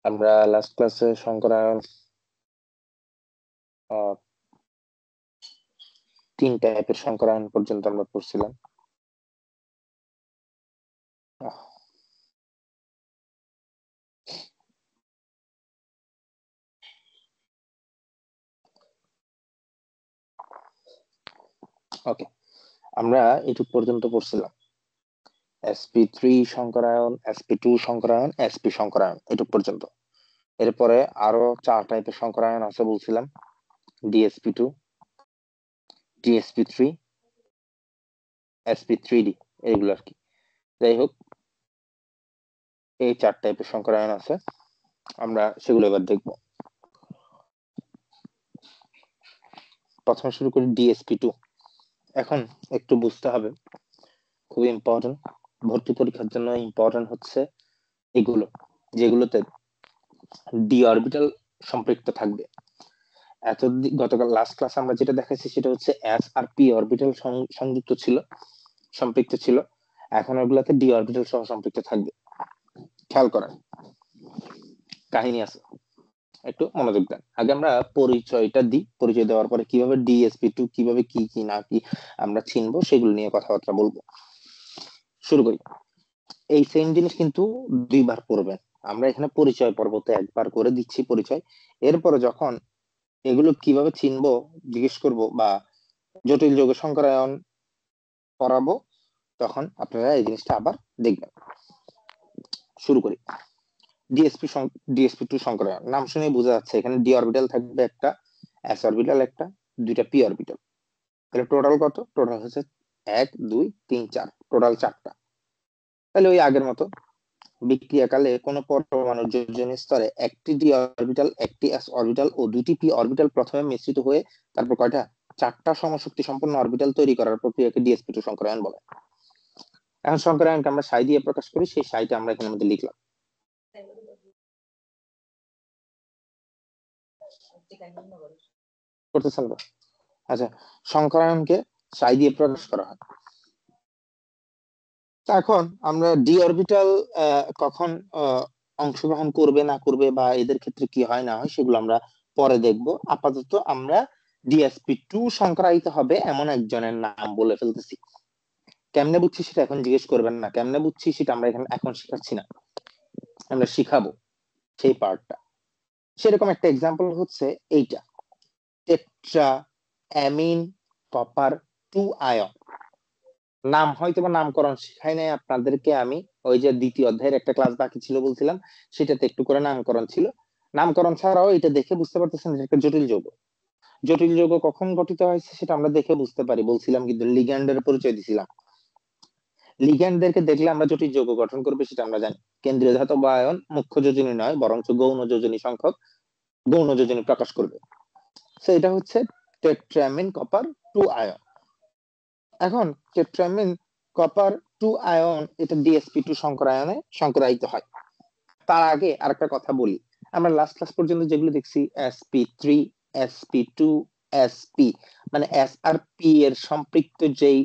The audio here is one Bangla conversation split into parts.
আমরা লাস্ট ক্লাসে সংকরায়ন 3 টাইপের সংকরায়ন পর্যন্ত আমরা পড়ছিলাম। ওকে, আমরা এটুক পর্যন্ত পড়ছিলাম sp3 সংকরায়ন, sp2 সংকরায়ন, sp সংকরায়ন, এটুক পর্যন্ত। এরপরে আরো 4 টাইপের সংকরায়ন আছে বলছিলাম, dsp2, dsp3, sp3d, এইগুলো আর কি। যাই হোক, এই 4 টাইপের সংকরায়ন আছে, আমরা সেগুলো এবার দেখব। প্রথমে শুরু করি dsp2। এখন একটু বুঝতে হবে, খুবই ইম্পর্টেন্ট, ভর্তি পরীক্ষার জন্য ইম্পর্টেন্ট হচ্ছে এগুলো, যেগুলোতে ডি অরবিটাল সম্পৃক্ত থাকবে। গতকাল লাস্ট ক্লাস আমরা যেটা দেখাচ্ছি সেটা হচ্ছে এস আর পি অরবিটাল সংযুক্ত ছিল, সম্পৃক্ত ছিল। এখন ওগুলাতে ডি অরবিটাল সহ সম্পৃক্ত থাকবে। খেয়াল করেন, কাহিনী আছে, একটু মনোযোগ দেন। আগে আমরা পরিচয়টা দিই, পরিচয় দেওয়ার পরে কিভাবে dsp2 কিভাবে কি কি না কি আমরা চিনবো সেগুলো নিয়ে কথাবার্তা বলবো। শুরু করি। এই সেম জিনিস কিন্তু 2বার পড়বেন। আমরা এখানে পরিচয় পর্বতে একবার করে দিচ্ছি পরিচয়, এরপরে যখন এগুলো কিভাবে চিনবো জিজ্ঞেস করব বা জটিল যৌগ সংকরায়ন পড়াবো, তখন আপনারা এই জিনিসটা আবার দেখবেন। শুরু করি। ডিএসপি টু সংকরায়ন, নাম শুনে বোঝা যাচ্ছে এখানে ডি অরবিটাল থাকবে একটা, এস অরবিটাল একটা, 2টা পি অরবিটাল। তাহলে টোটাল কত? টোটাল হচ্ছে 1 2 3 4, টোটাল 4টা। তাহলে ওই আগের মতো বিক্রিয়াকালে কোন পরমাণুর যোজনী স্তরে একটি ডি অরবিটাল, একটি এস অরবিটাল ও 2টি পি অরবিটাল প্রথমে মিশ্রিত হয়ে তারপর কয়টা? 4টা সমশক্তি সম্পন্ন অরবিটাল তৈরি করার প্রক্রিয়াকে ডিএসপি2 সংকরায়ন বলে। এখন সংকরায়নকে আমরা সাই দিয়ে প্রকাশ করি, সেই সাইটা আমরা এখানের মধ্যে লিখলাম। করতেছেন তো? আচ্ছা, সংকরায়নকে সাই দিয়ে প্রকাশ করা হয়। এখন আমরা ডি অরবিটাল কখন অংশগ্রহণ করবে না করবে বা এদের ক্ষেত্রে কি হয় না হয় সেগুলো আমরা পরে দেখব। আপাতত আমরা dsp2 সংকরায়িত হবে এমন একজনের নাম বলে ফেলতেছি। কেমনে বুঝছি সেটা এখন জিজ্ঞেস করবেন না, কেমনে বুঝছি সেটা আমরা এখানে এখন শিখাচ্ছি না, আমরা শিখাবো সেই পার্টটা। সেরকম একটা এক্সাম্পল হচ্ছে এইটা, টেট্রা অ্যামিন কপার 2 আয়ন। নাম হয়তো বা নামকরণ শিখাই নাই আপনাদেরকে আমি, ওই যে 2য় অধ্যায়ের একটা ক্লাস বাকি ছিল বলছিলাম, সেটাতে একটু করে নামকরণ ছিল। নামকরণ ছাড়াও এটা দেখে বুঝতে পারতেছেন এটা একটা জটিল যৌগ। জটিল যৌগ কখন গঠিত হয়েছে সেটা আমরা দেখে বুঝতে পারি বলছিলাম, কিন্তু লিগ্যান্ডের পরিচয় দিছিলাম। লিগ্যান্ডদেরকে দেখলে আমরা জটিল যৌগ গঠন করবে সেটা আমরা জানি। কেন্দ্রীয় ধাতব আয়ন মুখ্য যোজনী নয়, বরঞ্চ গৌণ যোজনী সংখ্যক গৌণ যোজনী প্রকাশ করবে। তো এটা হচ্ছে টেট্রামিন কপার 2 আয়ন। এখন টেট্রামিন কপার 2 আয়ন এটা dsp2 সংকরায়নে সংকরায়িত হয়। তার আগে আরেকটা কথা বলি, আমরা লাস্ট ক্লাস পর্যন্ত যেগুলো দেখছি sp3, sp2, sp, মানে s আর p এর সম্পৃক্ত যেই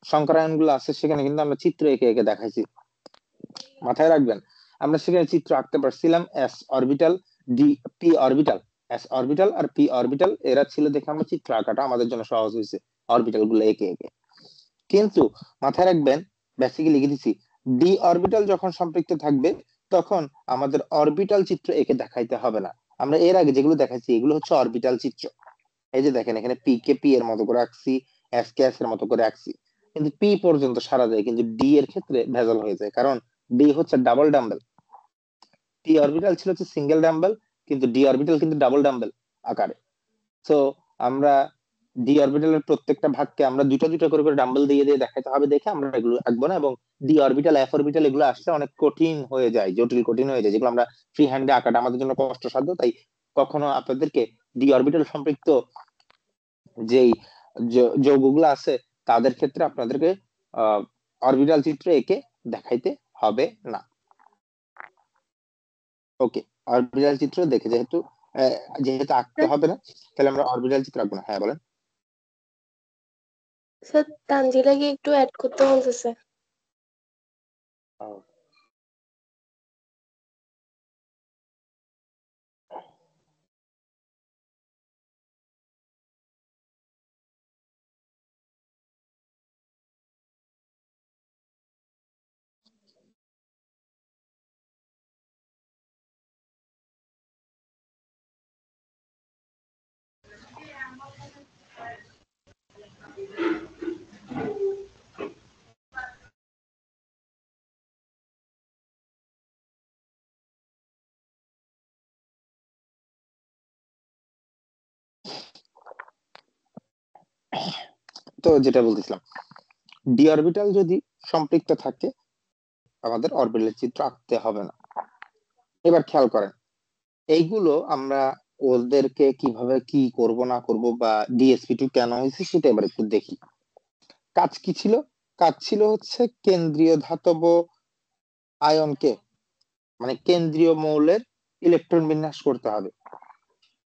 সংকরায়ন গুলো আছে সেখানে কিন্তু আমরা চিত্র এঁকে এঁকে দেখাইছি, মাথায় রাখবেন। আমরা সেখানে চিত্র আঁকতে পারছিলাম s orbital, d p orbital, s orbital আর p অরবিটাল, এরা ছিল দেখে আমরা চিত্র আঁকাটা আমাদের জন্য সহজ হয়েছে অরবিটাল গুলো এঁকে এঁকে। কিন্তু মাথায় রাখবেন, বেসিক্যালি লিখে দিছি, ডি অরবিটাল যখন সম্পৃক্ত থাকবে তখন আমাদের অরবিটাল চিত্র একে দেখাইতে হবে না। আমরা এর আগে যেগুলো দেখাইছি এগুলো হচ্ছে অরবিটাল চিত্র। এই যে দেখেন এখানে পি কে পি এর মতো করে আঁকছি, এস কে এস এর মতো করে আঁকছি, কিন্তু পি পর্যন্ত সারা যায়, কিন্তু ডি এর ক্ষেত্রে ভেজাল হয়ে যায়, কারণ ডি হচ্ছে ডাবল ডাম্বেল। পি অরবিটাল ছিল হচ্ছে সিঙ্গেল ডাম্বেল, কিন্তু ডি অরবিটাল কিন্তু ডাবল ডাম্বেল আকারে। তো আমরা ডি অরবিটালের প্রত্যেকটা ভাগকে আমরা দুটো দুটো করে করে ডাম্বেল দিয়ে দিয়ে দেখাতে হবে দেখে আমরা এগুলো আঁকবো না, এবং ডি অরবিটাল এফ অরবিটাল এগুলো আসলে অনেক কঠিন হয়ে যায়, জটিল কঠিন হয়ে যায়, যেগুলো আমরা ফ্রি হ্যান্ডে আঁকাটা আমাদের জন্য কষ্টসাধ্য। তাই কখনো আপনাদেরকে ডি অরবিটাল সম্পৃক্ত যেই যৌগগুলো আছে তাদের ক্ষেত্রে আপনাদেরকে অরবিটাল চিত্র এঁকে দেখাইতে হবে না। ওকে, অরবিটাল চিত্র দেখে যেহেতু যেহেতু আঁকতে হবে না, তাহলে আমরা অরবিটাল চিত্র আঁকবো না। হ্যাঁ বলেন। স্যার তানজিলাকে একটু অ্যাড করতে বলতেছে। তো যেটা বলতেছিলাম, ডি অরবিটাল যদি সম্পৃক্ত থাকে আমাদের অরবিটালের চিত্র আঁকতে হবে না। এবার খেয়াল করেন, এইগুলো আমরা ওদেরকে কিভাবে কি করব না করব বা DsP2 কেন হয়েছে সেটা এবার একটু দেখি। কাজ কি ছিল? কাজ ছিল হচ্ছে কেন্দ্রীয় ধাতব আয়নকে, মানে কেন্দ্রীয় মৌলের ইলেকট্রন বিন্যাস করতে হবে।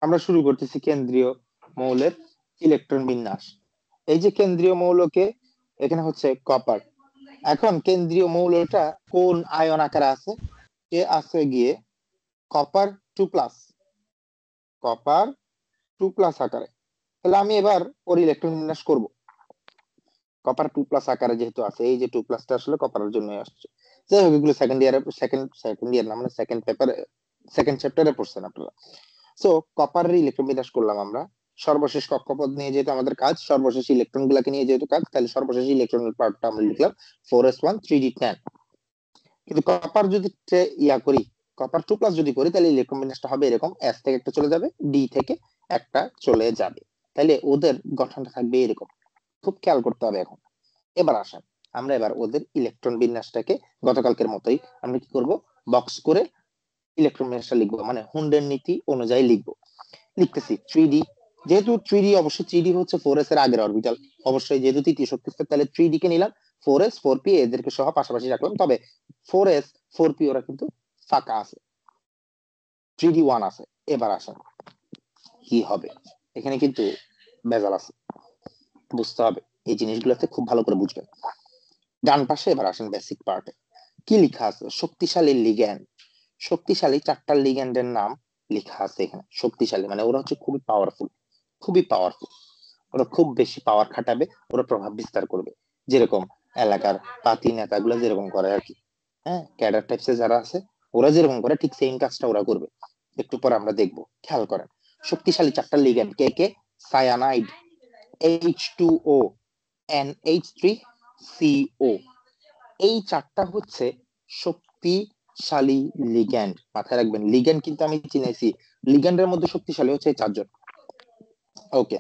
আমরা শুরু করতেছি কেন্দ্রীয় মৌলের ইলেকট্রন বিন্যাস। এই যে কেন্দ্রীয় মৌলকে, এখানে হচ্ছে কপার। এখন কেন্দ্রীয় মৌলটা কোন আয়ন আকারে আছে? এ আছে গিয়ে কপার 2+, কপার 2+ আকারে। তাহলে আমি এবার ওর ইলেকট্রন বিন্যাস করব। কপার 2+ আকারে যেহেতু আছে, এই যে 2+টা আসলে কপারের জন্য আসছে। যাই হোক, এগুলো সেকেন্ড ইয়ারে, সেকেন্ড ইয়ার না, মানে সেকেন্ড পেপারে, সেকেন্ড চ্যাপ্টারে পড়ছেন আপনারা। সো কপারের ইলেকট্রন বিন্যাস করলাম আমরা। সর্বশেষ কক্ষপথ নিয়ে যেহেতু আমাদের কাজ, সর্বশেষ ইলেকট্রন গুলাকে নিয়ে যেহেতু কাজ, তাহলে সর্বশেষ ইলেকট্রনের পার্টটা আমরা লিখলাম 4s1 3d10। কিন্তু কপার যদি ইয়া করি, কপার 2+ যদি করি, তাহলে ইলেকট্রন বিন্যাসটা হবে এরকম, এস থেকে একটা চলে যাবে, ডি থেকে একটা চলে যাবে। তাহলে ওদের গঠনটা থাকবে এরকম। খুব খেয়াল করতে হবে এখন। এবার আসেন, আমরা এবার ওদের ইলেকট্রন বিন্যাসটাকে গতকালকের মতোই আমরা কি করব, বক্স করে ইলেকট্রন বিন্যাসটা লিখবো, মানে হুন্ডের নীতি অনুযায়ী লিখবো। লিখতেছি 3D, যেহেতু 3D, অবশ্যই 3D হচ্ছে 4s এর আগের অরবিটাল, অবশ্যই যেহেতু তৃতীয় শক্তি স্তর, তাহলে 3D কে নিলাম, 4s 4p এদেরকে সহ পাশাপাশি রাখলাম। তবে 4s 4p ওরা কিন্তু ফাঁকা আছে, 3D 1 আছে। এবার আসেন কি হবে, এখানে কিন্তু ভেজাল আছে, বুঝতে হবে এই জিনিসগুলোতে, খুব ভালো করে বুঝবেন। ডান পাশে এবার আসেন বেসিক পার্টে, কি লেখা আছে? শক্তিশালী লিগ্যান্ড। শক্তিশালী 4টা লিগ্যান্ডের নাম লেখা আছে এখানে। শক্তিশালী মানে ওরা হচ্ছে খুবই পাওয়ারফুল, খুবই পাওয়ারফুল। ওরা খুব বেশি পাওয়ার খাটাবে, ওরা প্রভাব বিস্তার করবে, যেরকম এলাকার পাতি নেতাগুলো যেরকম করে আর কি। হ্যাঁ, ক্যাডার টাইপসে যারা আছে ওরা যেরকম করে, ঠিক সেম কাজটা ওরা করবে। একটু পরে আমরা দেখবো, খেয়াল করেন। শক্তিশালী 4টা লিগ্যান্ড কে কে? Cyanide, H2O, NH3CO। এই 4টা হচ্ছে শক্তিশালী লিগ্যান্ড। মাথায় রাখবেন, লিগ্যান্ড কিন্তু আমি চিনাইছি, লিগ্যান্ডের মধ্যে শক্তিশালী হচ্ছে এই 4জন। ওকে।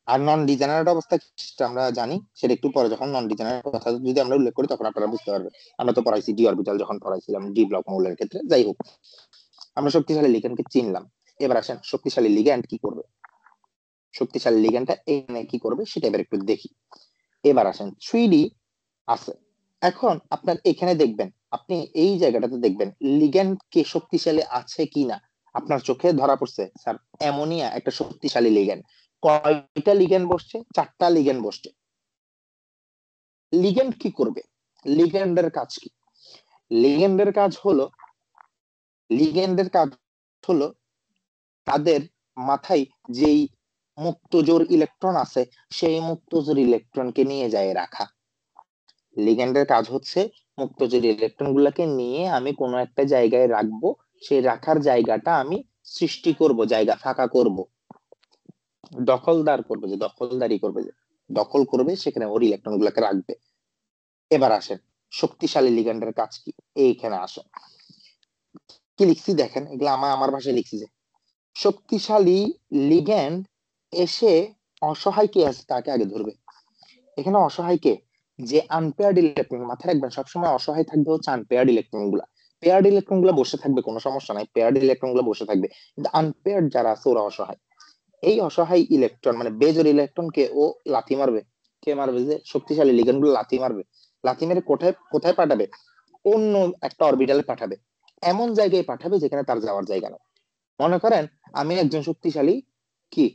আর নন ডিজেনারেট অবস্থা সেটা আমরা জানি, সেটা একটু পরে যখন নন ডিজেনারেট কথা যদি আমরা উল্লেখ করি তখন আপনারা বুঝতে পারবেন। আমরা তো পড়াইছি ডি অরবিটাল যখন পড়াইছিলাম ডি ব্লক মৌলের ক্ষেত্রে। যাই হোক, আমরা শক্তিশালী লিগ্যান্ডকে চিনলাম। এবার আসেন শক্তিশালী লিগ্যান্ড কি করবে, শক্তিশালী লিগ্যান্ডটা এখানে কি করবে সেটা এবার একটু দেখি। এবার আসেন 3D আছে। এখন আপনার এখানে দেখবেন, আপনি এই জায়গাটাতে দেখবেন লিগ্যান্ড কে শক্তিশালী আছে কিনা। আপনার চোখে ধরা পড়ছে স্যার অ্যামোনিয়া একটা শক্তিশালী লিগ্যান্ড। কয়টা লিগ্যান্ড বসছে? 4টা লিগ্যান্ড বসছে। লিগ্যান্ড কি করবে? লিগ্যান্ডের কাজ কি? লিগ্যান্ডের কাজ হলো, লিগ্যান্ডের কাজ হলো তাদের মাথায় যেই মুক্তজোর ইলেকট্রন আছে সেই মুক্তজোর ইলেকট্রনকে নিয়ে যায় রাখা। লিগ্যান্ডের কাজ হচ্ছে মুক্তজোর ইলেকট্রন গুলাকে নিয়ে আমি কোনো একটা জায়গায় রাখবো, সেই রাখার জায়গাটা আমি সৃষ্টি করব, জায়গা ফাঁকা করব, দখলদার করবে, যে দখলদারি করবে, যে দখল করবে সেখানে ওর ইলেকট্রন গুলাকে রাখবে। এবার আসেন শক্তিশালী লিগ্যান্ডের কাজ কি, এইখানে আসেন কি লিখছি দেখেন, এগুলো আমার আমার ভাষায় লিখছি যে শক্তিশালী লিগ্যান্ড এসে অসহায় কে আছে তাকে আগে ধরবে। এখানে অসহায় কে? যে আনপেয়ার্ড ইলেকট্রন। মাথায় রাখবেন সবসময় অসহায় থাকবে হচ্ছে আনপেয়ার্ড ইলেকট্রন গুলা। পেয়ার্ড ইলেকট্রন গুলা বসে থাকবে, কোনো সমস্যা নাই, পেয়ার্ড ইলেকট্রন গুলা বসে থাকবে, কিন্তু আনপেয়ার্ড যারা আছে ওরা অসহায়। এই অসহায় ইলেকট্রন মানে বেজোর ইলেকট্রন কে ও লাথি মারবে। কে মারবে? যে শক্তিশালী লিগ্যান্ড গুলো লাথি মারবে। লাথি মেরে কোথায় কোথায় পাঠাবে? অন্য একটা অরবিটালে পাঠাবে, এমন জায়গায় পাঠাবে যেখানে তার যাওয়ার জায়গা নেই। মনে করেন আমি একজন শক্তিশালী কি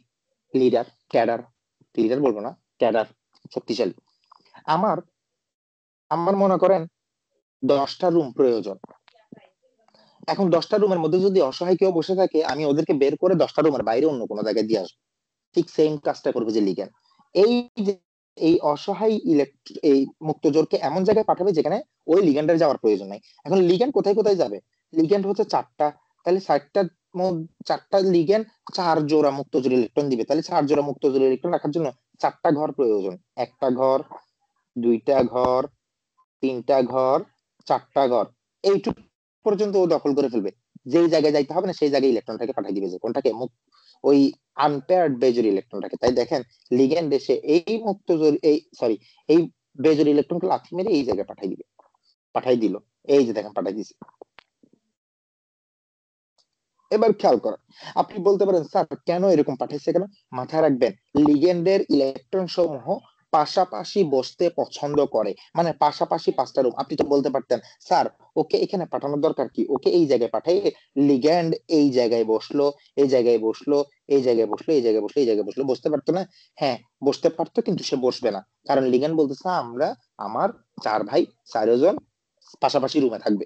লিডার, ক্যাডার, লিডার বলবো না, ক্যাডার, শক্তিশালী। আমার আমার মনে করেন 10টা রুম প্রয়োজন। এখন 10টা রুমের মধ্যে যদি অসহায় কেউ বসে থাকে, আমি ওদেরকে বের করে 10টা রুমের বাইরে অন্য কোনো জায়গায় দিয়ে আসবো। ঠিক সেম কাজটা করবে যে লিগ্যান্ড। এই যে এই অসহায় এই মুক্তজোরকে এমন জায়গায় পাঠাবে যেখানে ওই লিগ্যান্ডের যাওয়ার প্রয়োজন নাই। এখন লিগ্যান্ড কোথায় কোথায় যাবে? লিগ্যান্ড হচ্ছে 4টা, তাহলে 4টা লিগ্যান্ড 4 জোড়া মুক্তজোর ইলেকট্রন দিবে, তাহলে 4 জোড়া মুক্তজোর ইলেকট্রন রাখার জন্য 4টা ঘর প্রয়োজন। একটা ঘর, 2টা ঘর, 3টা ঘর, 4টা ঘর, এইটুকু পর্যন্ত ও দখল করে ফেলবে। যেই জায়গায় যাইতে হবে না সেই জায়গায় ইলেকট্রনটাকে পাঠিয়ে দিবে, যে কোনটাকে ওই আনপেয়ার্ড বেজোর ইলেকট্রনটাকে। তাই দেখেন লিগ্যান্ড এসে এই মুক্ত এই বেজোর ইলেকট্রনকে লাথি মেরে এই জায়গায় পাঠাই দিল। এই যে দেখেন পাঠাই দিছে। এবার খেয়াল করেন, আপনি বলতে পারেন স্যার কেন এরকম পাঠাইছে কেন? মাথায় রাখবেন লিগেন্ডের ইলেকট্রন সমূহ পাশাপাশি বসতে পছন্দ করে, মানে পাশাপাশি পাঁচটা রুম। আপনি তো বলতে পারতেন স্যার ওকে এখানে পাঠানোর দরকার কি, ওকে এই জায়গায় পাঠাই, লিগ্যান্ড এই জায়গায় বসলো, এই জায়গায় বসলো, এই জায়গায় বসলো, এই জায়গায় বসলো, এই জায়গায় বসলো, বসতে পারতো না? হ্যাঁ বসতে পারতো, কিন্তু সে বসবে না, কারণ লিগ্যান্ড বলতেছে আমার 4 ভাই 4জন পাশাপাশি রুমে থাকবে।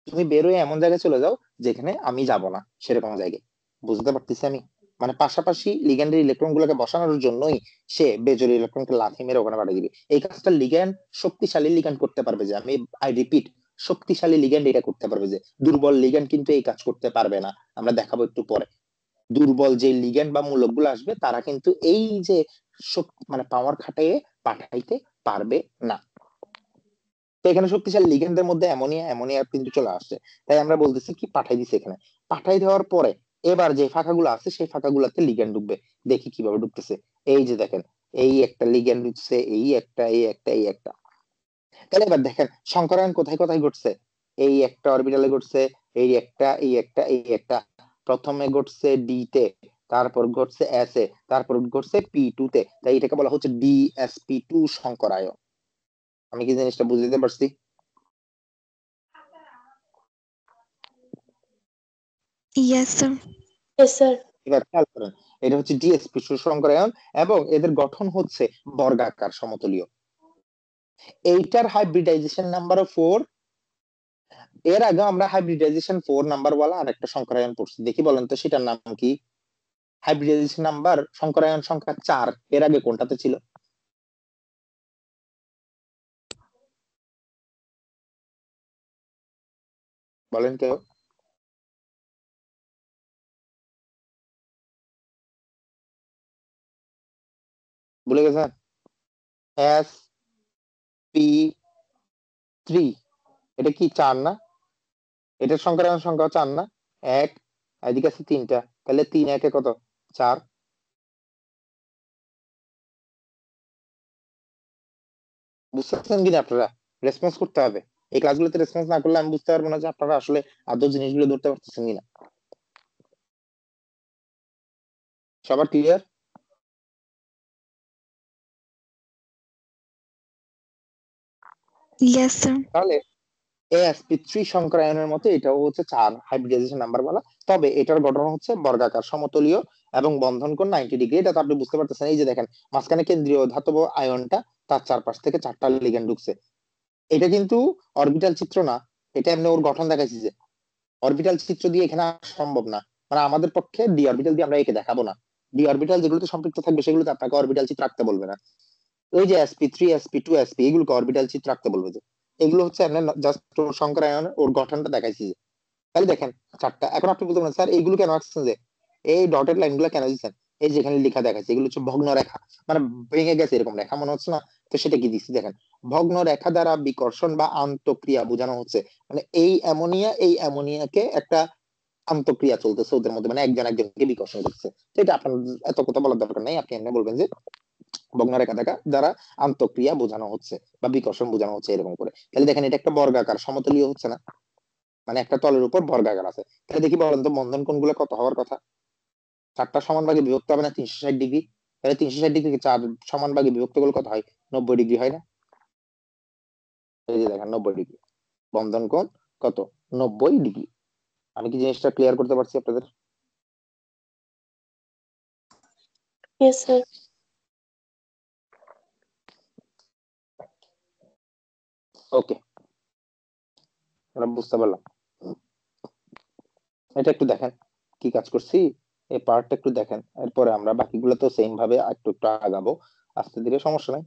তুমি বেরোয় এমন জায়গায় চলে যাও যেখানে আমি যাব না, সেরকম জায়গায়। বুঝতে পারতেছি আমি? মানে পাশাপাশি লিগ্যান্ডের ইলেকট্রন গুলোকে বসানোর জন্যই সে বেজোর ইলেকট্রনকে লাথি মেরে ওখানে পাঠিয়ে দিবে। এই কাজটা লিগ্যান্ড, শক্তিশালী লিগ্যান্ড করতে পারবে, যে আমি আই রিপিট, শক্তিশালী লিগ্যান্ড এটা করতে পারবে, যে দুর্বল লিগ্যান্ড কিন্তু এই কাজ করতে পারবে না। আমরা দেখাবো একটু পরে। দুর্বল যে লিগ্যান্ড বা মূলক গুলো আসবে তারা কিন্তু এই যে মানে পাওয়ার খাটাইয়ে পাঠাইতে পারবে না। তো এখানে শক্তিশালী লিগ্যান্ডের মধ্যে অ্যামোনিয়া কিন্তু চলে আসছে। তাই আমরা বলতেছি কি পাঠাই দিছে এখানে। পাঠাই দেওয়ার পরে এবার যে ফাঁকাগুলো আছে সেই ফাঁকাগুলোতে লিগ্যান্ড ঢুকবে। দেখি কিভাবে ঢুকতেছে। এই যে দেখেন, এই একটা লিগ্যান্ড ঢুকছে, এই একটা। তাহলে এবার দেখেন সংকরায়ন কোথায় কোথায় ঘটছে। এই একটা অরবিটালে ঘটছে, এই একটা। প্রথমে ঘটছে ডি তে, তারপর ঘটছে এস এ, তারপর ঘটছে P2 তে। তাই এটাকে বলা হচ্ছে DsP2 সংকরায়ন। আমি কি জিনিসটা বুঝতে পারছি? Yes, sir. Yes, sir. এবার খেয়াল করেন, এটা হচ্ছে ডিএসপি সুসংকরায়ন, এবং এদের গঠন হচ্ছে বর্গাকার সমতলীয়। এইটার হাইব্রিডাইজেশন নাম্বার 4। এর আগে আমরা হাইব্রিডাইজেশন 4 নাম্বার বলা আর একটা সংকরায়ন পড়ছি, দেখি বলেন তো সেটার নাম কি? হাইব্রিডাইজেশন নাম্বার সংকরায়ন সংখ্যা 4 এর আগে কোনটাতে ছিল? বলেন কেউ? ভুলে গেছেন? SP3, এটা কি 4 না? এটার সংকরায়ন সংখ্যা 4 না? এক, এদিকে আছে 3টা, তাহলে 3 একে কত? 4। বুঝতে পারছেন কিনা আপনারা? রেসপন্স করতে হবে। এই ক্লাসগুলোতে রেসপন্স না করলে আমি বুঝতে পারবো না যে আপনারা আসলে আদৌ জিনিসগুলো ধরতে পারতেছেন কিনা। সবার ক্লিয়ার? Yes, sir. তাহলে AsP3 সংকরায়নের মতো এটাও হচ্ছে 4 হাইব্রিডাইজেশন নাম্বার বলা, তবে এটার গঠন হচ্ছে বর্গাকার সমতলীয় এবং বন্ধন কোণ 90 ডিগ্রি। এটা তো আপনি বুঝতে পারতেছেন। এই যে দেখেন মাঝখানে কেন্দ্রীয় ধাতব আয়নটা, তার চারপাশ থেকে 4টা লিগ্যান্ড ঢুকছে। এটা কিন্তু অরবিটাল চিত্র না, এটা এমনি ওর গঠন দেখাইছি। যে অরবিটাল চিত্র দিয়ে এখানে আসা সম্ভব না, মানে আমাদের পক্ষে ডি অরবিটাল দিয়ে আমরা একে দেখাবো না। ডি অরবিটাল যেগুলোতে সম্পৃক্ত থাকবে সেগুলোতে আপনাকে অরবিটাল চিত্র আঁকতে বলবে না। ওই যে SP3 SP2 SP এগুলোকে অরবিটাল চিত্র আঁকতে বলবে। যে এগুলো হচ্ছে জাস্ট সংকরায়ন ওর গঠনটা দেখাইছি। যে তাহলে দেখেন 4টা। এখন আপনি বলতে পারেন স্যার এইগুলো কেন আঁকছেন, যে এই ডটেড লাইন গুলো কেন দিচ্ছেন? এই যে এখানে লেখা দেখাচ্ছে এগুলো হচ্ছে ভগ্ন রেখা, মানে ভেঙে গেছে এরকম রেখা মনে হচ্ছে না? তো সেটা কি দিচ্ছি দেখেন, ভগ্ন রেখা দ্বারা বিকর্ষণ বা আন্তঃক্রিয়া বোঝানো হচ্ছে। মানে এই অ্যামোনিয়াকে একটা আন্তঃক্রিয়া চলতেছে ওদের মধ্যে, মানে একজন একজনকে বিকর্ষণ করছে। তো এটা আপনার এত কথা বলার দরকার নাই, আপনি এমনি বলবেন যে ভগ্নরেখা দেখা দ্বারা আন্তঃক্রিয়া বোঝানো হচ্ছে বা বিকর্ষণ বোঝানো হচ্ছে, এরকম করে। তাহলে দেখেন এটা একটা বর্গাকার সমতলীয় হচ্ছে না, মানে একটা তলের উপর বর্গাকার আছে। তাহলে দেখি বলেন তো বন্ধন কোণগুলো কত হওয়ার কথা? 4টা সমান ভাগে বিভক্ত হবে না 360 ডিগ্রি? তাহলে 360 ডিগ্রি 4 সমান ভাগে বিভক্ত করলে কত হয়? 90 ডিগ্রি হয় না? এই যে দেখেন 90 ডিগ্রি বন্ধন কোণ, কত? 90 ডিগ্রি। আমি কি জিনিসটা ক্লিয়ার করতে পারছি আপনাদের? Yes, sir. ওকে, আমরা বুঝতে পারলাম। এটা একটু দেখেন কি কাজ করছি, এই পার্টটা একটু দেখেন, এরপরে আমরা বাকিগুলো তো সেম ভাবে একটু একটু আগাবো আস্তে ধীরে, সমস্যা নাই।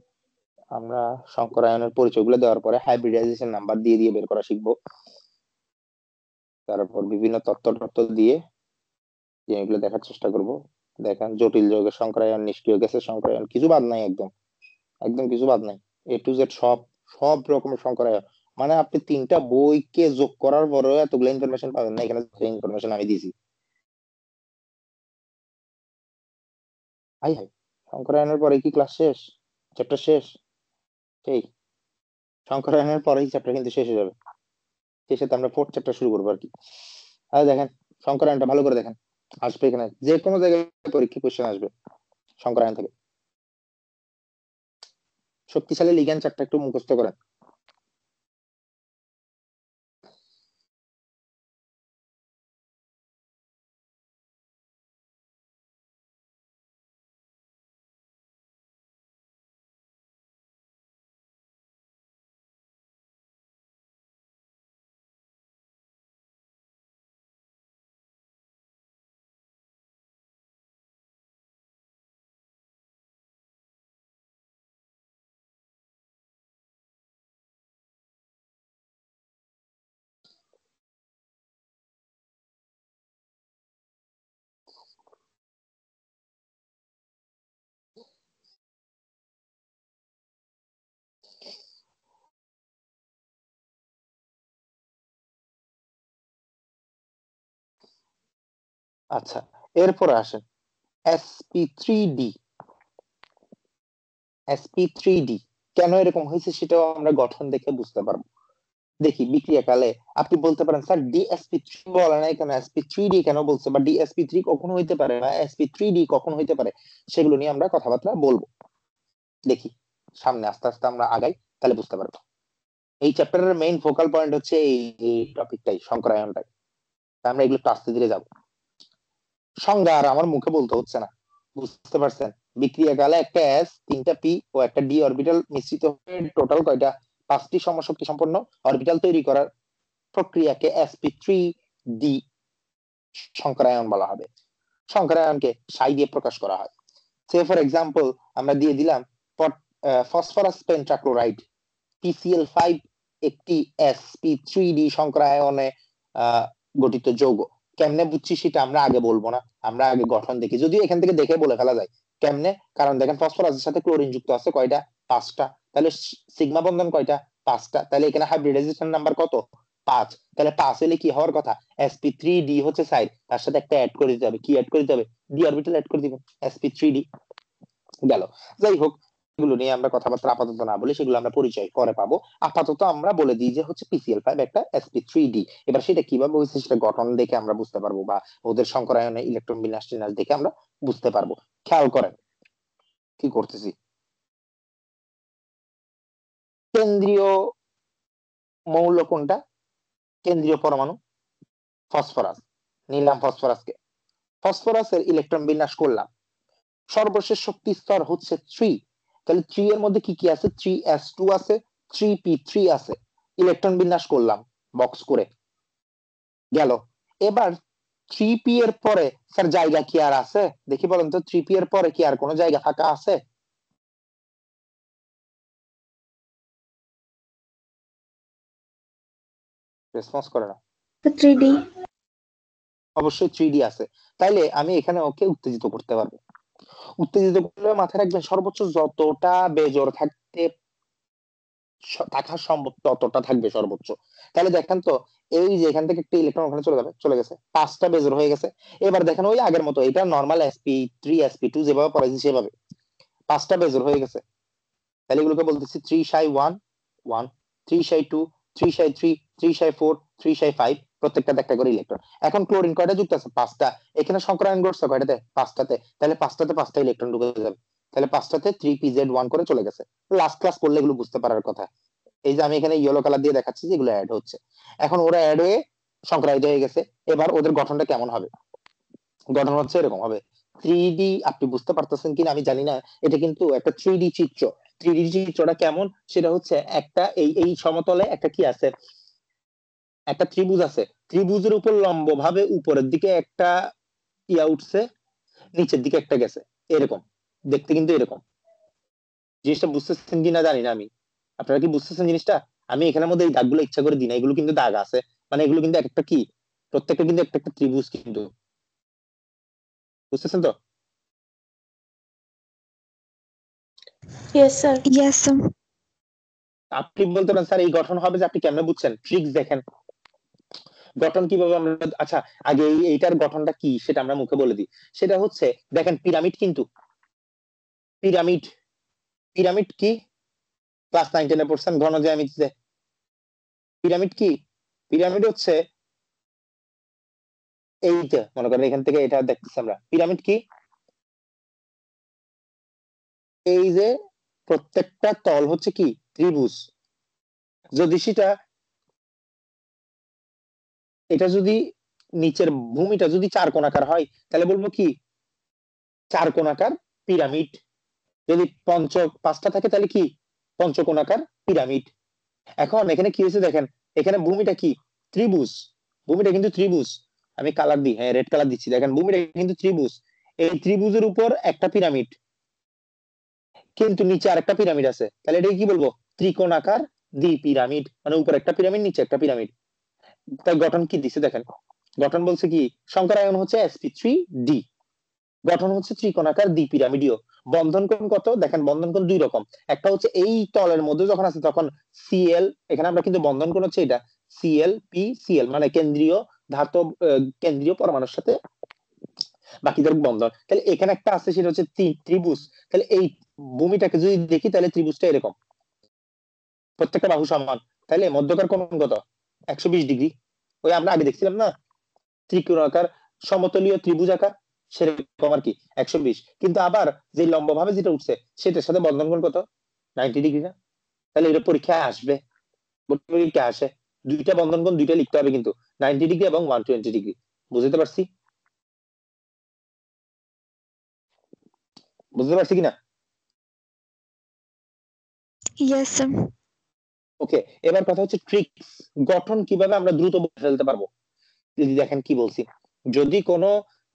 আমরা সংকরায়নের পরিচয়গুলো দেওয়ার পরে হাইব্রিডাইজেশন নাম্বার দিয়ে দিয়ে বের করা শিখবো। তারপর বিভিন্ন তথ্য দিয়ে জিনিসগুলো দেখার চেষ্টা করব। দেখেন জটিল যৌগের সংকরায়ন, নিষ্ক্রিয় গ্যাসের সংকরায়ন, কিছু বাদ নাই, একদম একদম কিছু বাদ নাই। A to Z সব সব রকমের সংকরায়ন। মানে আপনি 3টা বইকে যোগ করার পরেও এতগুলো ইনফরমেশন পাবেন না, এখানে ইনফরমেশন আমি দিয়েছি। হাই হাই, শঙ্করায়নের পরে কি ক্লাস শেষ, চ্যাপ্টার শেষ? সেই শঙ্করায়নের পরেই চ্যাপ্টার কিন্তু শেষ হয়ে যাবে, শেষে তো আমরা ফোর্থ চ্যাপ্টার শুরু করবো আর কি। আর দেখেন শঙ্করায়নটা ভালো করে দেখেন, আসবে এখানে যে কোনো জায়গায় পরীক্ষা কোশ্চেন আসবে শঙ্করায়ন থেকে। শক্তিশালী লিগ্যান্ড চারটা একটু মুখস্থ করেন। আচ্ছা, এরপরে আসেন sp3d। sp3d কেন এরকম হয়েছে সেটাও আমরা গঠন দেখে বুঝতে পারবো। দেখি বিক্রিয়াকালে আপনি বলতে পারেন স্যার dsp3 বলে নাই কেন, sp3d কেন বলছে, বা dsp3 কখন হইতে পারে বা sp3d কখন হইতে পারে, সেগুলো নিয়ে আমরা কথাবার্তা বলবো। দেখি সামনে আস্তে আস্তে আমরা আগাই, তাহলে বুঝতে পারবো। এই চ্যাপ্টারের মেইন ফোকাল পয়েন্ট হচ্ছে এই টপিকটাই, শঙ্করায়নটাই। আমরা এগুলো একটু আস্তে ধীরে যাবো। সংজ্ঞা আর আমার মুখে বলতে হচ্ছে না, বুঝতে পারছেন? বিক্রিয়াকালে একটা এস, তিনটা পি ও একটা ডি অরবিটাল মিশ্রিত হয়ে টোটাল কয়টা, 5টি সমশক্তি সম্পন্ন অরবিটাল তৈরি করার প্রক্রিয়াকে sp3d শঙ্করায়ন বলা হবে। শঙ্করায়নকে সাই দিয়ে প্রকাশ করা হয়। সে ফর এক্সাম্পল আমরা দিয়ে দিলাম ফসফরাস পেন্টাক্লোরাইড PCl5 একটি sp3d শঙ্করায়নে গঠিত যৌগ। কেমনে বুঝছি সেটা আমরা আগে বলবো না, আমরা আগে গঠন দেখি, যদিও এখান থেকে দেখে বলে ফেলা যায় কেমনে। কারণ দেখেন ফসফরাসের সাথে ক্লোরিন যুক্ত আছে কয়টা, 5টা, তাহলে সিগমা বন্ধন কয়টা, 5টা, তাহলে এখানে হাইব্রিডাইজেশন নাম্বার কত, 5। তাহলে 5 হলে কি হওয়ার কথা, sp3d হচ্ছে সাইড, তার সাথে একটা অ্যাড করে দিতে হবে, কি অ্যাড করে দিতে হবে, ডি অরবিটাল অ্যাড করে দিবেন, sp3d গেল। যাই হোক, এগুলো নিয়ে আমরা কথাবার্তা আপাতত না বলে সেগুলো আমরা পরিচয় পরে পাবো। আপাতত আমরা বলে দিই যে হচ্ছে PCl5 একটা sp3d। এবার সেটা কিভাবে হয়েছে সেটা গঠন দেখে আমরা বুঝতে পারবো, বা ওদের শঙ্করায়নে ইলেকট্রন বিন্যাস টিন্যাস দেখে আমরা বুঝতে পারবো। খেয়াল করেন কি করতেছি। কেন্দ্রীয় মৌল কোনটা, কেন্দ্রীয় পরমাণু ফসফরাস, নিলাম ফসফরাসকে, ফসফরাসের ইলেকট্রন বিন্যাস করলাম, সর্বশেষ শক্তি স্তর হচ্ছে 3। তাহলে 3 এর মধ্যে কি কি আছে, 3s2 আছে, 3p3 আছে, ইলেকট্রন বিন্যাস করলাম বক্স করে, গেল। এবার 3p এর পরে স্যার জায়গা কি আর আছে, দেখি বলেন তো 3p এর পরে কি আর কোনো জায়গা ফাঁকা আছে? রেসপন্স করে না। 3D। অবশ্যই 3d আছে, তাইলে আমি এখানে ওকে উত্তেজিত করতে পারবো। উত্তেজিত করলে মাথায় রাখবেন সর্বোচ্চ যতটা বেজোর থাকা সম্ভব ততটা থাকবে সর্বোচ্চ। তাহলে দেখেন তো এই যে এখান থেকে একটা ইলেকট্রন ওখানে চলে যাবে, চলে গেছে, 5টা বেজোর হয়ে গেছে। এবার দেখেন ওই আগের মতো এটা নর্মাল sp3 sp2 যেভাবে পড়াইছি সেভাবে 5টা বেজোর হয়ে গেছে। তাহলে এগুলোকে বলতেছি 3 psi 1 1, 3 psi 2, 3 psi 3, 3 psi 4, 3 psi 5, প্রত্যেকটাতে একটা করে ইলেকট্রন। এখন ক্লোরিন কয়টা যুক্ত আছে, 5টা। এখানে শঙ্করায়ন ঘটছে কয়টাতে, 5টাতে, তাহলে 5টাতে 5টা ইলেকট্রন ঢুকে যাবে, তাহলে 5টাতে 3pz1 করে চলে গেছে। লাস্ট ক্লাস করলে এগুলো বুঝতে পারার কথা। এই যে আমি এখানে ইয়েলো কালার দিয়ে দেখাচ্ছি যে এগুলো অ্যাড হচ্ছে, এখন ওরা অ্যাড হয়ে সংক্রামিত হয়ে গেছে। এবার ওদের গঠনটা কেমন হবে, গঠন হচ্ছে এরকম হবে। 3D আপনি বুঝতে পারতেছেন কিনা আমি জানি না, এটা কিন্তু একটা 3D চিত্র। 3D চিত্রটা কেমন সেটা হচ্ছে একটা এই এই সমতলে একটা কি আছে, একটা ত্রিভুজ আছে, ত্রিভুজের উপর লম্ব ভাবে উপরের দিকে একটা ইয়া উঠছে, নিচের দিকে একটা গেছে, এরকম দেখতে কিন্তু এরকম। জিনিসটা বুঝতেছেন কিনা জানি না আমি, আপনারা কি বুঝতেছেন জিনিসটা? আমি এখানের মধ্যে এই দাগগুলো ইচ্ছা করে দিই না, এগুলো কিন্তু দাগ আছে, মানে এগুলো কিন্তু একটা কি, প্রত্যেকটা কিন্তু একটা একটা ত্রিভুজ কিন্তু, বুঝতেছেন তো? Yes, sir. Yes, sir. আপনি বলতে পারেন স্যার এই গঠন হবে যে, আপনি কেমনে বুঝছেন? ট্রিক্স দেখেন গঠন কিভাবে আমরা, আচ্ছা আগে এইটার গঠনটা কি সেটা আমরা মুখে বলে দিই। সেটা হচ্ছে দেখেন পিরামিড কিন্তু পিরামিড, পিরামিড কি ক্লাস 9-10 এ পড়ছেন ঘন জ্যামিতিতে। পিরামিড কি? পিরামিড হচ্ছে এইটা, মনে করেন এখান থেকে এটা দেখতেছি আমরা। পিরামিড কি? এই যে প্রত্যেকটা তল হচ্ছে কি ত্রিভুজ। যদি সেটা এটা যদি নিচের ভূমিটা যদি চার কোণাকার হয় তাহলে বলবো কি চার কোণাকার পিরামিড। যদি পাঁচটা থাকে তাহলে কি পঞ্চকোণাকার পিরামিড। এখন এখানে কি হয়েছে দেখেন, এখানে ভূমিটা কি ত্রিভুজ, ভূমিটা কিন্তু ত্রিভুজ। আমি কালার দিই, হ্যাঁ রেড কালার দিচ্ছি, দেখেন ভূমিটা কিন্তু ত্রিভুজ। এই ত্রিভুজের উপর একটা পিরামিড, কিন্তু নিচে আরেকটা পিরামিড আছে, তাহলে এটা কি বলবো ত্রিকোণাকার দ্বি পিরামিড, মানে উপর একটা পিরামিড নিচে একটা পিরামিড। তাই গঠন কি দিছে দেখেন, গঠন বলছে কি সংকরায়ন হচ্ছে sp3d, গঠন হচ্ছে ত্রিকোণাকার দ্বি পিরামিডীয়। বন্ধন কোণ কত দেখেন, বন্ধন কোণ দুই রকম, একটা হচ্ছে এই তলের মধ্যে যখন আছে তখন সিএল, এখানে আমরা কিন্তু বন্ধন কোণ হচ্ছে এটা সিএল পি সিএল, মানে কেন্দ্রীয় ধাতব কেন্দ্রীয় পরমাণুর সাথে বাকিদের বন্ধন। তাহলে এখানে একটা আছে সেটা হচ্ছে ত্রিভুজ। তাহলে এই ভূমিটাকে যদি দেখি তাহলে ত্রিভুজটা এরকম, প্রত্যেকটা বাহু সমান, তাহলে মধ্যকার কোণ কত 120 ডিগ্রি। ওই আমরা আগে দেখছিলাম না ত্রিকোণাকার সমতলীয় ত্রিভুজ আকার, সেরকম আর কি 120। কিন্তু আবার যে লম্ব ভাবে যেটা উঠছে সেটার সাথে বন্ধন কোণ কত 90 ডিগ্রি না। তাহলে এটা পরীক্ষায় আসবে, পরীক্ষায় আসে দুইটা বন্ধন কোণ দুইটা লিখতে হবে কিন্তু 90 ডিগ্রি এবং 120 ডিগ্রি। বুঝতে পারছি, বুঝতে পারছি কিনা? Yes, sir. ওকে, এবার কথা হচ্ছে ট্রিক্স, গঠন কিভাবে আমরা দ্রুত বলে ফেলতে পারবো। যদি দেখেন কি বলছি, যদি কোনো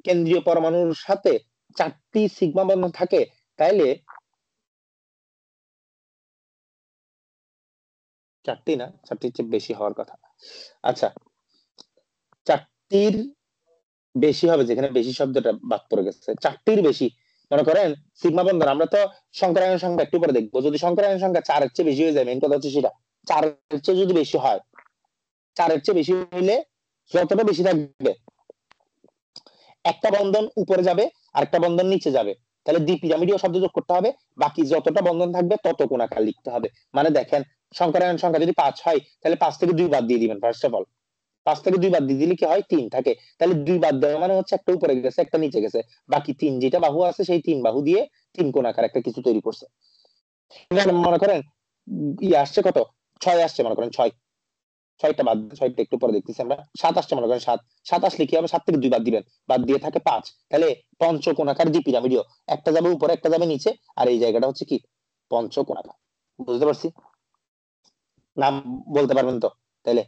কেন্দ্রীয় পরমাণুর সাথে চারটি সিগমা বন্ধন থাকে তাহলে চারটি না, চারটির চেয়ে বেশি হওয়ার কথা। আচ্ছা, চারটির বেশি হবে, যেখানে বেশি শব্দটা বাদ পড়ে গেছে, চারটির বেশি। মনে করেন সিগমা বন্ধন, আমরা তো সংকরায়ন সংখ্যা একটু পরে দেখবো, যদি সংকরায়ন সংখ্যা 4-এর চেয়ে বেশি হয়ে যায়, মেইন কথা হচ্ছে সেটা 4-এর চেয়ে যদি বেশি হয়, 4-এর চেয়ে বেশি হইলে যতটা বেশি থাকবে একটা বন্ধন উপরে যাবে আর একটা বন্ধন নিচে যাবে, তাহলে দ্বি পিরামিডীয় শব্দ যোগ করতে হবে, বাকি যতটা বন্ধন থাকবে তত কোণাকার লিখতে হবে। মানে দেখেন সংকরায়ন সংখ্যা যদি 5 হয় তাহলে 5 থেকে 2 বাদ দিয়ে দিবেন ফার্স্ট অফ অল, 5 থেকে 2 বাদ দিয়ে দিলে কি হয় 3 থাকে, তাহলে 2 বাদ দেওয়া মানে হচ্ছে একটা উপরে গেছে একটা নিচে গেছে, বাকি 3 যেটা বাহু আছে সেই 3 বাহু দিয়ে 3 কোণাকার একটা কিছু তৈরি করছে। মনে করেন আসছে কত 6 আসছে, মনে করেন 6, 6টা বাদ, 6টা একটু পরে দেখতেছি আমরা, 7 আসছে মনে করেন 7, 7 আসলে কি হবে 7 থেকে 2 বাদ দিবেন, বাদ দিয়ে থাকে 5, তাহলে পঞ্চকোণাকার দ্বি পিরামিডীয়, একটা যাবে উপরে একটা যাবে নিচে, আর এই জায়গাটা হচ্ছে কি পঞ্চকোণাকার। বুঝতে পারছি, নাম বলতে পারবেন তো? তাহলে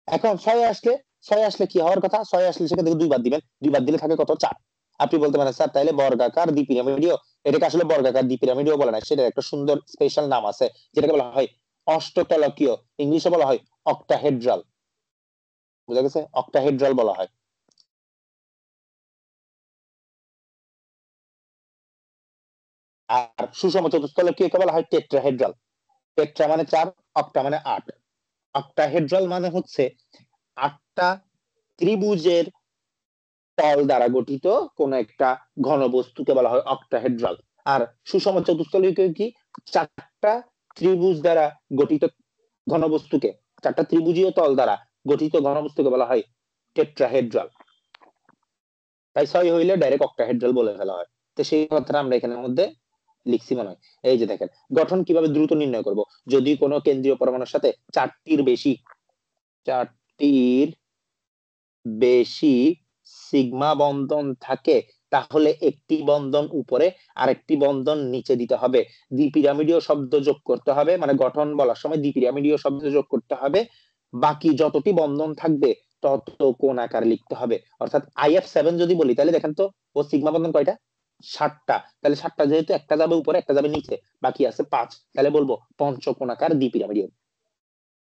এখন 6 আসলে, 6 আসলে কি হওয়ার কথা, 6 আসলে সেখান থেকে 2 বাদ দিবেন, 2 বাদ দিলে থাকে কত 4। আপনি বলতে পারেন স্যার তাহলে বর্গাকার দ্বি পিরামিডীয়, এটাকে আসলে বর্গাকার দ্বি পিরামিডীয় বলে না, সেটা একটা সুন্দর স্পেশাল নাম আছে যেটাকে বলা হয় অষ্টতলকীয়, ইংলিশে বলা হয় অক্টাহেড্রাল। বুঝা গেছে, অক্টাহেড্রাল বলা হয়। আর সুষম চতুস্তলকীয়কে বলা হয় টেট্রাহেড্রাল। টেট্রা মানে 4, অক্টা মানে 8, অক্টাহেড্রাল মানে হচ্ছে 8টা ত্রিভুজের তল দ্বারা গঠিত কোন একটা ঘনবস্তুকে বলা হয় অক্টাহেড্রাল। আর সুষম চতুস্তলকীয় কি 4টা ত্রিভুজ দ্বারা গঠিত ঘনবস্তুকে, 4টা ত্রিভুজীয় তল দ্বারা গঠিত ঘনবস্তুকে বলা হয় টেট্রাহেড্রাল। তাই 6 হইলে ডাইরেক্ট অক্টাহেড্রাল বলে ফেলা হয়। তো সেই কথাটা আমরা এখানের মধ্যে লিখছি মনে হয়। এই যে দেখেন গঠন কিভাবে দ্রুত নির্ণয় করব, যদি কোনো কেন্দ্রীয় পরমাণুর সাথে চারটির বেশি সিগমা বন্ধন থাকে তাহলে একটি বন্ধন উপরে আরেকটি বন্ধন নিচে দিতে হবে, দ্বিপিরামিডীয় শব্দ যোগ করতে হবে, মানে গঠন বলার সময় দ্বিপিরামিডীয় শব্দ যোগ করতে হবে, বাকি যতটি বন্ধন থাকবে তত কোণ আকার লিখতে হবে। অর্থাৎ IF7 যদি বলি তাহলে দেখেন তো ও সিগমা বন্ধন কয়টা 7টা, তাহলে 7টা যেহেতু একটা যাবে উপরে একটা যাবে নিচে বাকি আছে 5, তাহলে বলবো পঞ্চকোণাকার দ্বিপিরামিডীয়।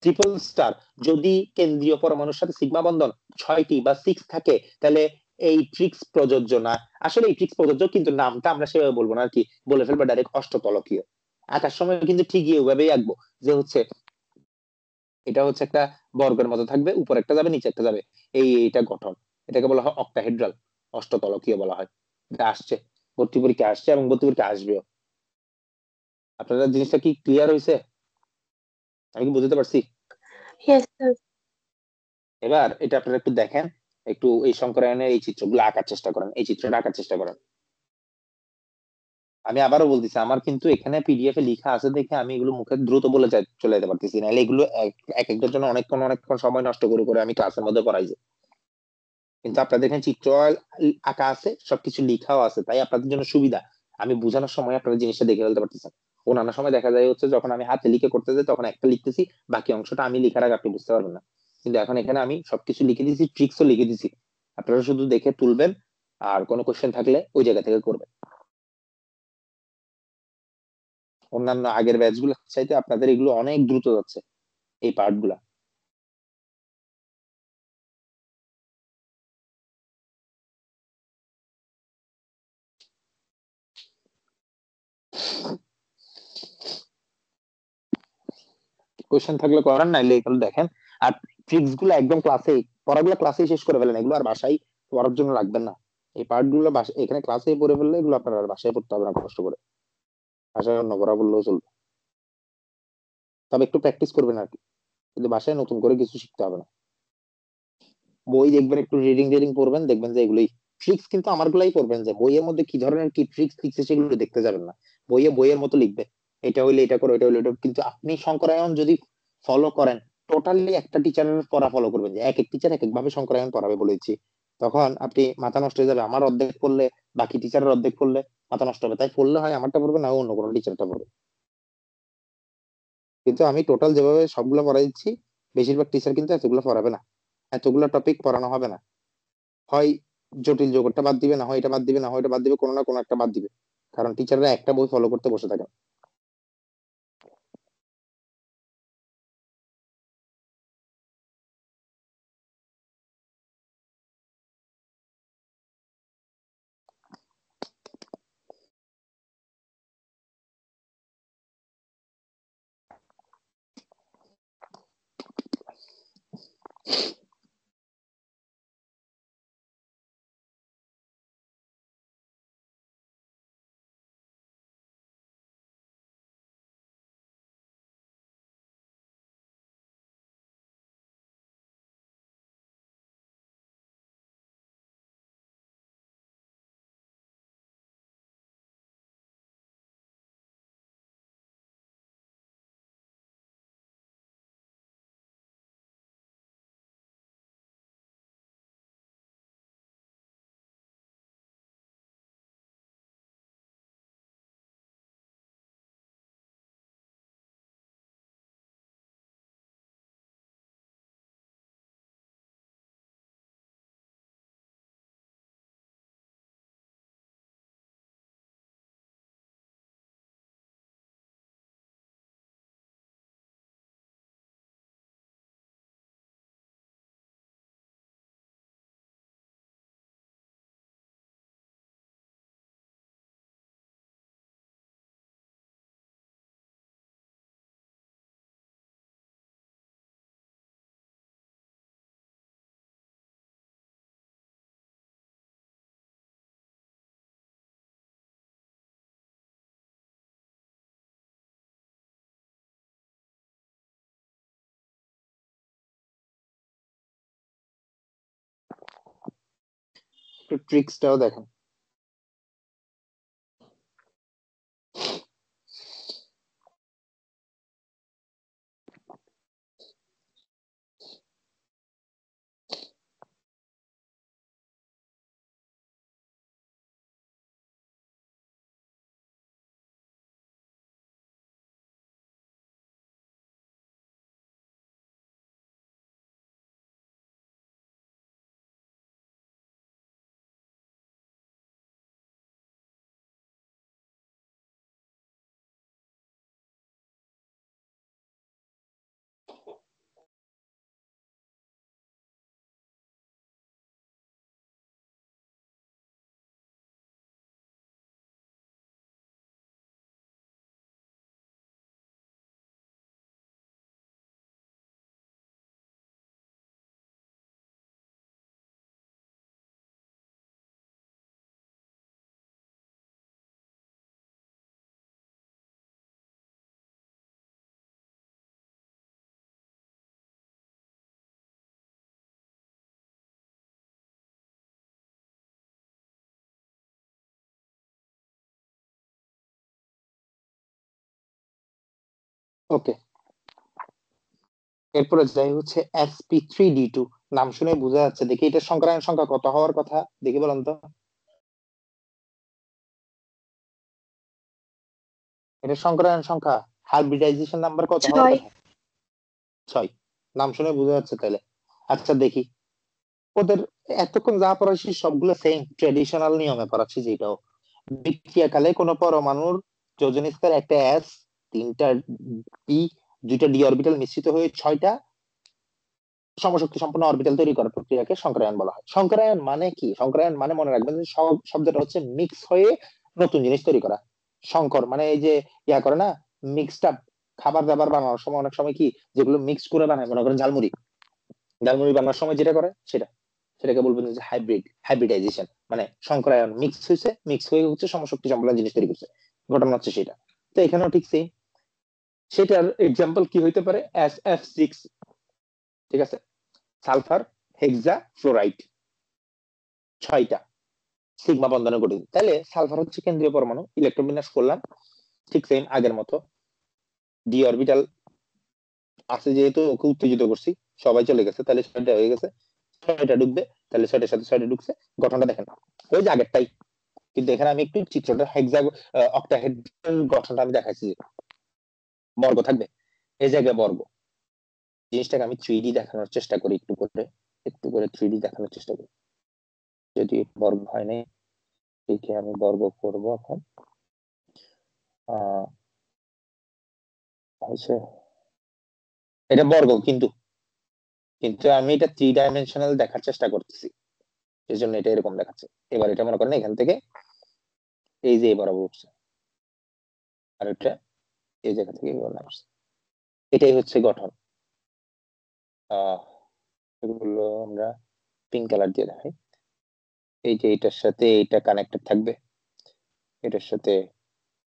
ট্রিপল স্টার, যদি কেন্দ্রীয় পরমাণুর সাথে সিগমা বন্ধন 6টি বা 6 থাকে তাহলে এই ট্রিক্স প্রযোজ্য না। আসলে এই ট্রিক্স প্রযোজ্য কিন্তু নামটা আমরা সেভাবে বলবো না আর কি, বলে ফেলবো ডাইরেক্ট অষ্টতলকীয়। আঁকার সময় কিন্তু ঠিকই ওইভাবেই আঁকবো, যে হচ্ছে এটা হচ্ছে একটা বর্গের মতো থাকবে, উপর একটা যাবে নিচে একটা যাবে, এইটা গঠন, এটাকে বলা হয় অক্টাহেড্রাল, অষ্টতলকীয় বলা হয়। এটা আসছে ভর্তি পরীক্ষা আসছে এবং ভর্তি পরীক্ষা আসবেও। আপনারা জিনিসটা কি ক্লিয়ার হয়েছে? আমি কি বুঝতে পারছি? Yes, sir. এবার এটা আপনারা একটু দেখেন, একটু এই শঙ্করায়নের এই চিত্রগুলো আঁকার চেষ্টা করেন, এই চিত্রটা আঁকার চেষ্টা করেন। আমি আবারও বলতেছি, আমার কিন্তু এখানে পিডিএফ এ লেখা আছে দেখে আমি এগুলো মুখে দ্রুত বলে চলে যেতে পারতেছি, নাহলে এগুলো এক একটার জন্য অনেকক্ষণ অনেকক্ষণ সময় নষ্ট করে করে আমি ক্লাসের মধ্যে পড়াই যাই। কিন্তু আপনাদের এখানে চিত্র আঁকা আছে, সবকিছু লিখাও আছে, তাই আপনাদের জন্য সুবিধা। আমি বোঝানোর সময় আপনারা জিনিসটা দেখে ফেলতে পারতেছেন। অন্যান্য সময় দেখা যায় হচ্ছে যখন আমি হাতে লিখে করতে যাই তখন একটা লিখতেছি, বাকি অংশটা আমি লিখার আগে আপনি বুঝতে পারবেন না। কিন্তু এখন এখানে আমি সবকিছু লিখে দিয়েছি, ট্রিক্সও লিখে দিয়েছি, আপনারা শুধু দেখে তুলবেন, আর কোনো কোশ্চেন থাকলে ওই জায়গা থেকে করবেন। অন্যান্য আগের ব্যাচ গুলো চাইতে আপনাদের এগুলো অনেক দ্রুত যাচ্ছে, এই পার্ট গুলা। কোশ্চেন থাকলে করেন, নাইলে এগুলো দেখেন। আর ট্রিক্স গুলো একদম ক্লাসে, পড়াগুলো ক্লাসে শেষ করে ফেলেন, এগুলো আর বাসায় পড়ার জন্য রাখবেন না। এই পার্ট গুলো এখানে ক্লাসে পড়ে ফেললে এগুলো আপনার আর বাসায় পড়তে হবে না কষ্ট করে, বাসায় অন্য পড়া বললেও চলবে। তবে একটু প্র্যাকটিস করবেন আর কি, কিন্তু বাসায় নতুন করে কিছু শিখতে হবে না। বই দেখবেন, একটু রিডিং টিডিং পড়বেন, দেখবেন যে এগুলোই ট্রিক্স, কিন্তু আমার গুলাই পড়বেন, যে বইয়ের মধ্যে কি ধরনের কি ট্রিক্স লিখছে সেগুলো দেখতে যাবেন না। বইয়ের মতো লিখবে, এটা হইলে এটা করো, এটা হইলে এটা, কিন্তু আপনি শঙ্করায়ণ যদি ফলো করেন, টোটালি একটা টিচারের পড়া ফলো করবেন, যে এক এক টিচার এক এক ভাবে শঙ্করায়ণ পড়াবে বলেছি, তখন আপনি মাথা নষ্ট হয়ে যাবে। আমার অর্ধেক পড়লে বাকি টিচারের অর্ধেক পড়লে মাথা নষ্ট হবে, তাই পড়লে হয় আমারটা পড়বে, না অন্য কোনো টিচারটা পড়বে। কিন্তু আমি টোটাল যেভাবে সবগুলো পড়াই দিচ্ছি, বেশিরভাগ টিচার কিন্তু এতগুলো পড়াবে না, এতগুলো টপিক পড়ানো হবে না। হয় জটিল জগৎটা বাদ দিবে, না হয় এটা বাদ দিবে, না হয় এটা বাদ দিবে, কোনো না কোনো একটা বাদ দিবে, কারণ টিচাররা একটা বই ফলো করতে বসে থাকে। একটু ট্রিক্সটাও দেখেন। ওকে, এরপরে যাই হচ্ছে sp3d2। নাম শুনে বোঝা যাচ্ছে, দেখি এটা সংক্রায়ণ সংখ্যা কত হওয়ার কথা, দেখি বলেন তো। এটা সংক্রায়ণ সংখ্যা, হাইব্রিডাইজেশন নাম্বার কত হওয়ার 6 কথা? 6। নাম শুনে বোঝা যাচ্ছে তাইলে। আচ্ছা দেখি ওদের, এতক্ষণ যা পড়াচ্ছি সবগুলো সেম ট্রেডিশনাল নিয়মে পড়াচ্ছি, যেটাও বিক্রিয়াকালে কোনো পরমাণুর যোজন স্তর একটা এস, তিনটা পি, দুইটা ডি অরবিটাল মিশ্রিত হয়ে 6টা সমশক্তি সম্পন্ন অরবিটাল তৈরি করার প্রক্রিয়াকে সংকরায়ন বলা হয়। সংকরায়ন মানে কি? সংকরায়ন মানে মনে রাখবেন যে শব্দটা হচ্ছে মিক্স হয়ে নতুন জিনিস তৈরি করা। সংকর মানে এই যে ইয়া করে না, মিক্সড আপ, খাবার দাবার বানানোর সময় অনেক সময় কি যেগুলো মিক্স করে বানায়, মনে করেন ঝালমুড়ি, ঝালমুড়ি বানানোর সময় যেটা করে সেটাকে বলবেন যে হাইব্রিডাইজেশন, মানে সংকরায়ন, মিক্স হয়ে হচ্ছে সমশক্তি সম্পন্ন জিনিস তৈরি করছে, ঘটনা হচ্ছে সেটা। তো এখানেও ঠিক সেম। সেটার এক্সাম্পল কি হইতে পারে? SF6, ঠিক আছে, সালফার হেক্সা ফ্লোরাইড, 6টা সিগমা বন্ধনে গঠিত। তাহলে সালফার হচ্ছে কেন্দ্রীয় পরমাণু, ইলেকট্রন বিন্যাস করলাম ঠিক সেম আগের মতো, ডি অরবিটাল আছে যেহেতু ওকে উত্তেজিত করছি, সবাই চলে গেছে, তাহলে 6টা হয়ে গেছে, 6টা ঢুকবে, তাহলে 6টার সাথে 6টা ঢুকছে, গঠনটা দেখেন ওই যে আগেরটাই, কিন্তু এখানে আমি একটু চিত্রটা হেক্সা অক্টাহেড্রাল গঠনটা আমি দেখাচ্ছি, যে বর্গ থাকবে, এই জায়গায় বর্গ। জিনিসটাকে আমি 3D দেখানোর চেষ্টা করি, একটু করে 3D দেখানোর চেষ্টা করি, যদি বর্গ হয় নাই, একে আমি বর্গ করব এখন। হয়েছে, এটা বর্গ, কিন্তু কিন্তু আমি এটা 3 ডাইমেনশনাল দেখার চেষ্টা করতেছি, এই জন্য এটা এরকম দেখাচ্ছে। এবার এটা মনে করেন এখান থেকে এই যে বরাবর উঠছে, আর এটা এই জায়গা থেকে এভাবে নামছে। এটাই হচ্ছে গঠন। এগুলো আমরা পিঙ্ক কালার দিয়ে দেখাই। এই যে এটার সাথে এটা কানেক্টেড থাকবে, এটার সাথে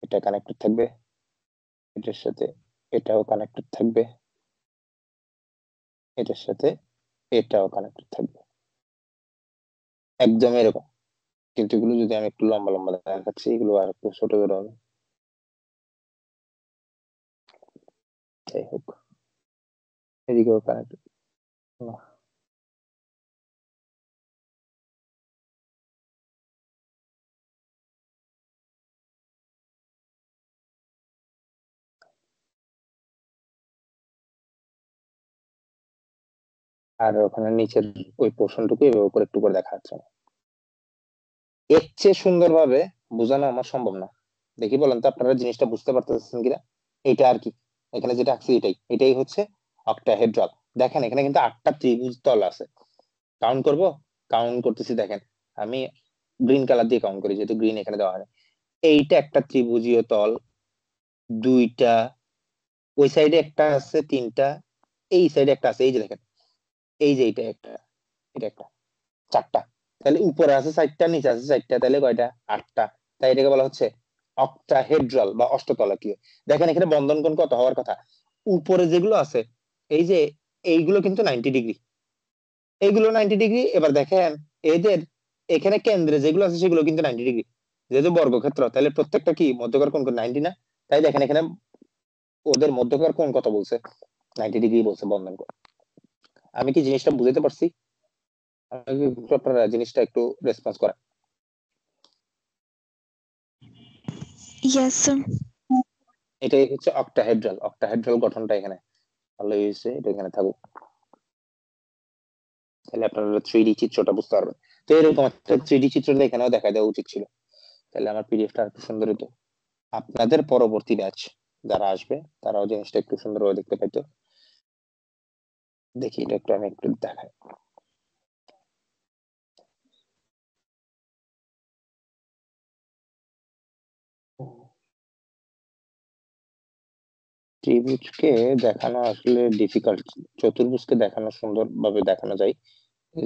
এটা কানেক্টেড থাকবে, এটার সাথে এটাও কানেক্টেড থাকবে, এটার সাথে এটাও কানেক্টেড থাকবে, একদম এরকম। কিন্তু এগুলো যদি আমি একটু লম্বা লম্বা দেখাচ্ছি, এগুলো আর একটু ছোট করে হবে। যাই হোক, এদিকেও কানেক্টেড না। আর ওখানে নিচের ওই পোর্শনটুকু এভাবে করে একটু করে দেখা যাচ্ছে না। এর চেয়ে সুন্দরভাবে বোঝানো আমার সম্ভব না। দেখি বলেন তো আপনারা জিনিসটা বুঝতে পারতেছেন কিনা। এটা আর কি, এখানে যেটা আঁকছি এটাই হচ্ছে অক্টাহেড্রাল। দেখেন এখানে কিন্তু 8টা ত্রিভুজ তল আছে। কাউন্ট করব, কাউন্ট করতেছি, দেখেন আমি গ্রিন কালার দিয়ে কাউন্ট করি, যেহেতু গ্রিন এখানে দেওয়া হয়। এইটা একটা ত্রিভুজীয় তল, দুইটা, ওই সাইডে একটা আছে, তিনটা, এই সাইডে একটা আছে, এই যে দেখেন, এই যে এটা একটা, এটা একটা, 4টা। তাহলে উপরে আছে 4টা, নিচে আছে 4টা, তাহলে কয়টা? 8টা। তাই এটাকে বলা হচ্ছে অক্টাহেড্রাল বা অষ্টতলকীয়। দেখেন এখানে বন্ধন কোণ কত হওয়ার কথা? উপরে যেগুলো আছে, এই যে এইগুলো কিন্তু 90 ডিগ্রি, এইগুলো 90 ডিগ্রি। এবার দেখেন এদের এখানে কেন্দ্রে যেগুলো আছে সেগুলো কিন্তু 90 ডিগ্রি, যেহেতু বর্গক্ষেত্র, তাহলে প্রত্যেকটা কি মধ্যকার কোণ 90 না? তাই দেখেন এখানে ওদের মধ্যকার কোণ কত বলছে? 90 ডিগ্রি বলছে বন্ধন কোণ। আমি কি জিনিসটা বুঝতে পারছি? আপনারা জিনিসটা একটু রেসপন্স করেন। Yes, sir. এটাই হচ্ছে অক্টাহেড্রাল। অক্টাহেড্রাল গঠনটা এখানে ভালো হয়েছে, এটা এখানে থাকুক, তাহলে আপনারা 3D চিত্রটা বুঝতে পারবেন। তো এরকম একটা 3D চিত্রটা এখানেও দেখা দেওয়া উচিত ছিল, তাহলে আমার পিডিএফটা একটু সুন্দর হতো, আপনাদের পরবর্তী ব্যাচ যারা আসবে তারাও জিনিসটা একটু সুন্দরভাবে দেখতে পাইতো। দেখি এটা একটু আমি একটু দেখাই। ত্রিভুজকে দেখানো আসলে ডিফিকাল্ট, চতুর্ভুজকে দেখানো সুন্দর ভাবে দেখানো যায়,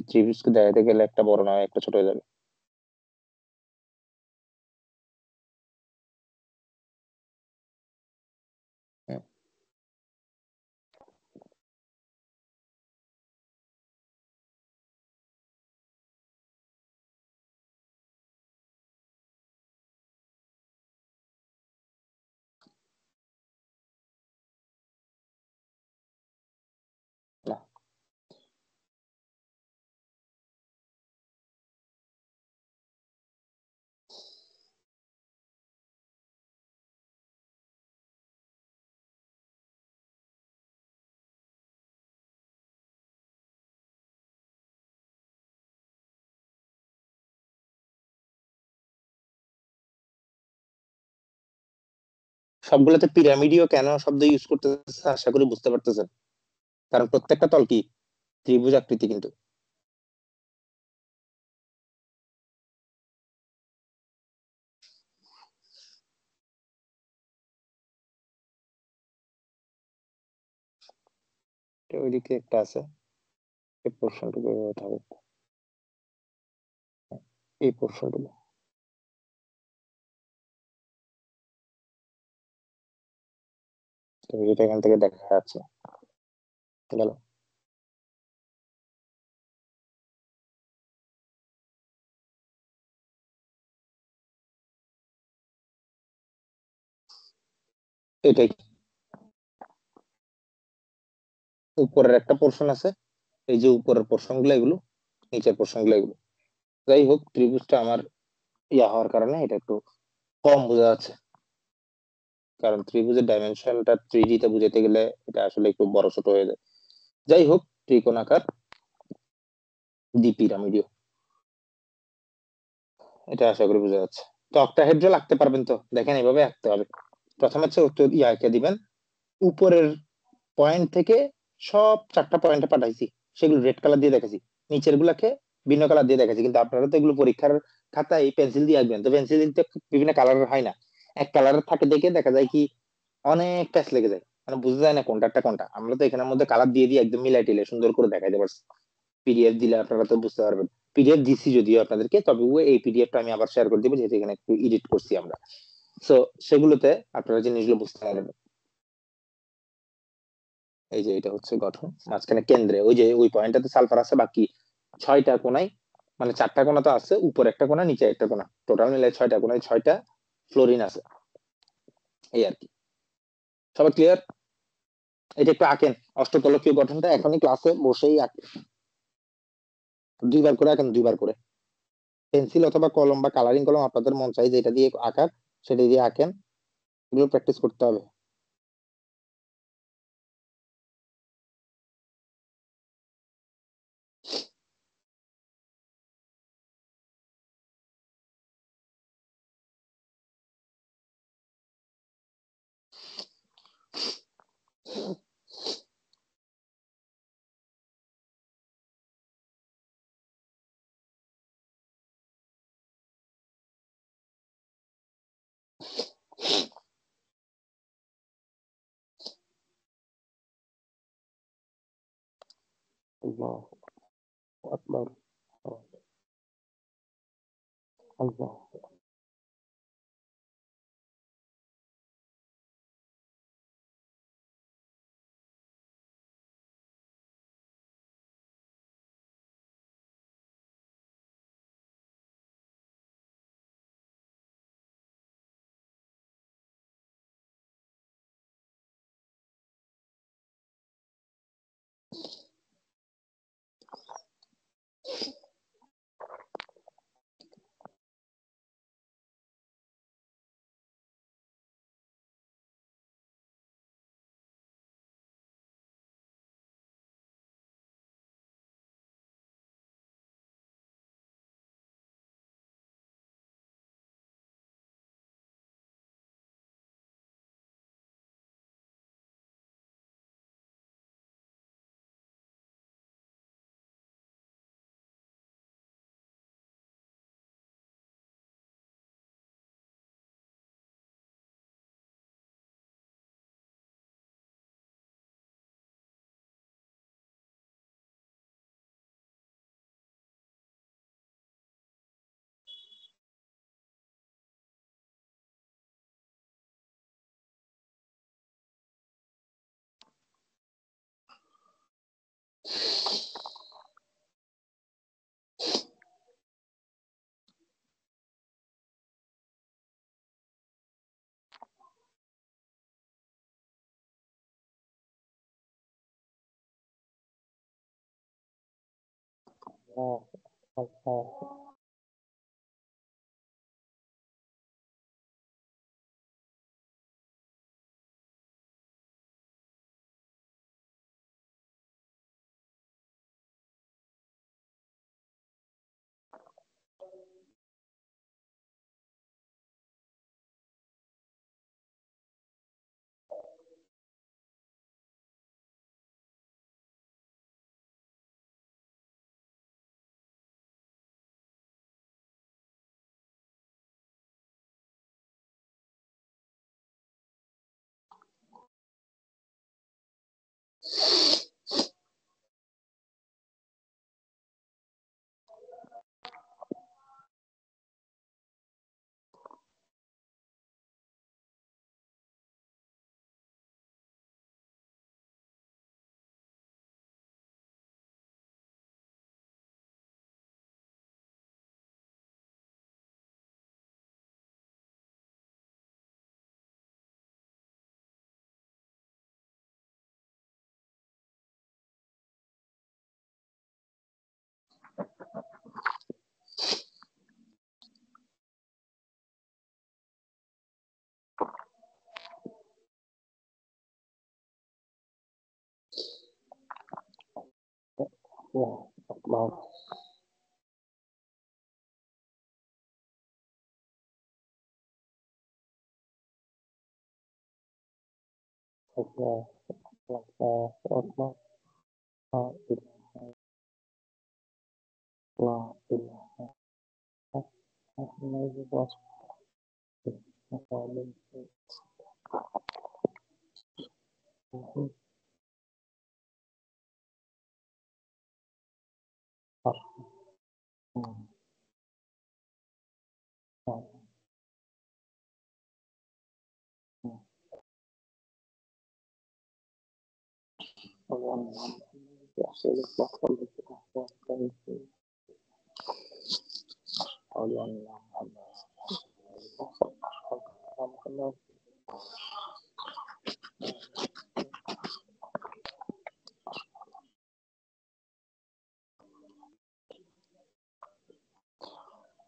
ত্রিভুজকে দেখাতে গেলে একটা বড় নয় একটা ছোট হয়ে যাবে। হুম। সবগুলোতে পিরামিডীয় কেন শব্দ ইউজ করতেছে আশা করি বুঝতে পারতেছেন, কারণ প্রত্যেকটা তল কি ত্রিভুজ আকৃতি কিন্তু। ওইদিকে একটা আছে, এই পোর্শনটুকু হবে, এই পোর্শনটুকু এটা এখান থেকে দেখা যাচ্ছে। গেল। এটাই উপরের একটা পোর্শন আছে, এই যে উপরের পোর্শন গুলো এগুলো, নিচের পোর্শন গুলো এগুলো। যাই হোক, ত্রিভুজটা আমার ইয়া হওয়ার কারণে এটা একটু কম বোঝা যাচ্ছে, কারণ ত্রিভুজের ডাইমেনশনটা 3D তে বুঝাতে গেলে এটা আসলে একটু বড় ছোট হয়ে যায়। যাই হোক, ত্রিকোণাকার দ্বিপিরামিডীয়, এটা আশা করি বোঝা যাচ্ছে। তো অক্টাহেড্রাল আঁকতে পারবেন তো? দেখেন এইভাবে আঁকতে হবে। প্রথমে হচ্ছে ইয়া এঁকে দিবেন, উপরের পয়েন্ট থেকে সব 4টা পয়েন্টে পাঠাইছি, সেগুলো রেড কালার দিয়ে দেখাইছি, নিচের গুলাকে ভিন্ন কালার দিয়ে দেখাইছি। কিন্তু আপনারা তো এগুলো পরীক্ষার খাতায় পেন্সিল দিয়ে আঁকবেন, তো পেন্সিল দিতে বিভিন্ন কালারের হয় না, এক কালারের থাকে দেখে দেখা যায় কি অনেক প্যাচ লেগে যায়, মানে বুঝা যায় না কোনটা কোনটা। আমরা তো এখানের মধ্যে কালার দিয়ে দিয়ে একদম মিলাই টিলে সুন্দর করে দেখাইতে পারছি। পিডিএফ দিলে আপনারা তো বুঝতে পারবেন। পিডিএফ দিছি যদিও আপনাদেরকে, তবে এই পিডিএফটা আমি আবার শেয়ার করে দিব, যেহেতু এখানে একটু এডিট করছি আমরা। সো সেগুলোতে আপনারা জিনিসগুলো বুঝতে পারবেন। এই যে এটা হচ্ছে গঠন, মাঝখানে কেন্দ্রে ওই যে ওই পয়েন্টটাতে সালফার আছে, বাকি 6টা কোনায়, মানে 4টা কোনা তো আছে, উপর একটা কোনা নিচে একটা কোনা, টোটাল মিলে 6টা কোনায় 6টা ফ্লোরিন আছে, এই আর কি। সবাই ক্লিয়ার? এটা একটু আঁকেন, অষ্টতলকীয় গঠনটা এখনই ক্লাসে বসেই আঁকেন, 2বার করে আঁকেন, 2বার করে। পেন্সিল অথবা কলম বা কালারিং কলম আপনাদের মন চাই যেটা দিয়ে আঁকার সেটা দিয়ে আঁকেন, এগুলো প্র্যাকটিস করতে হবে। আল্লাহু আকবার, আল্লাহ। আল্লাহ।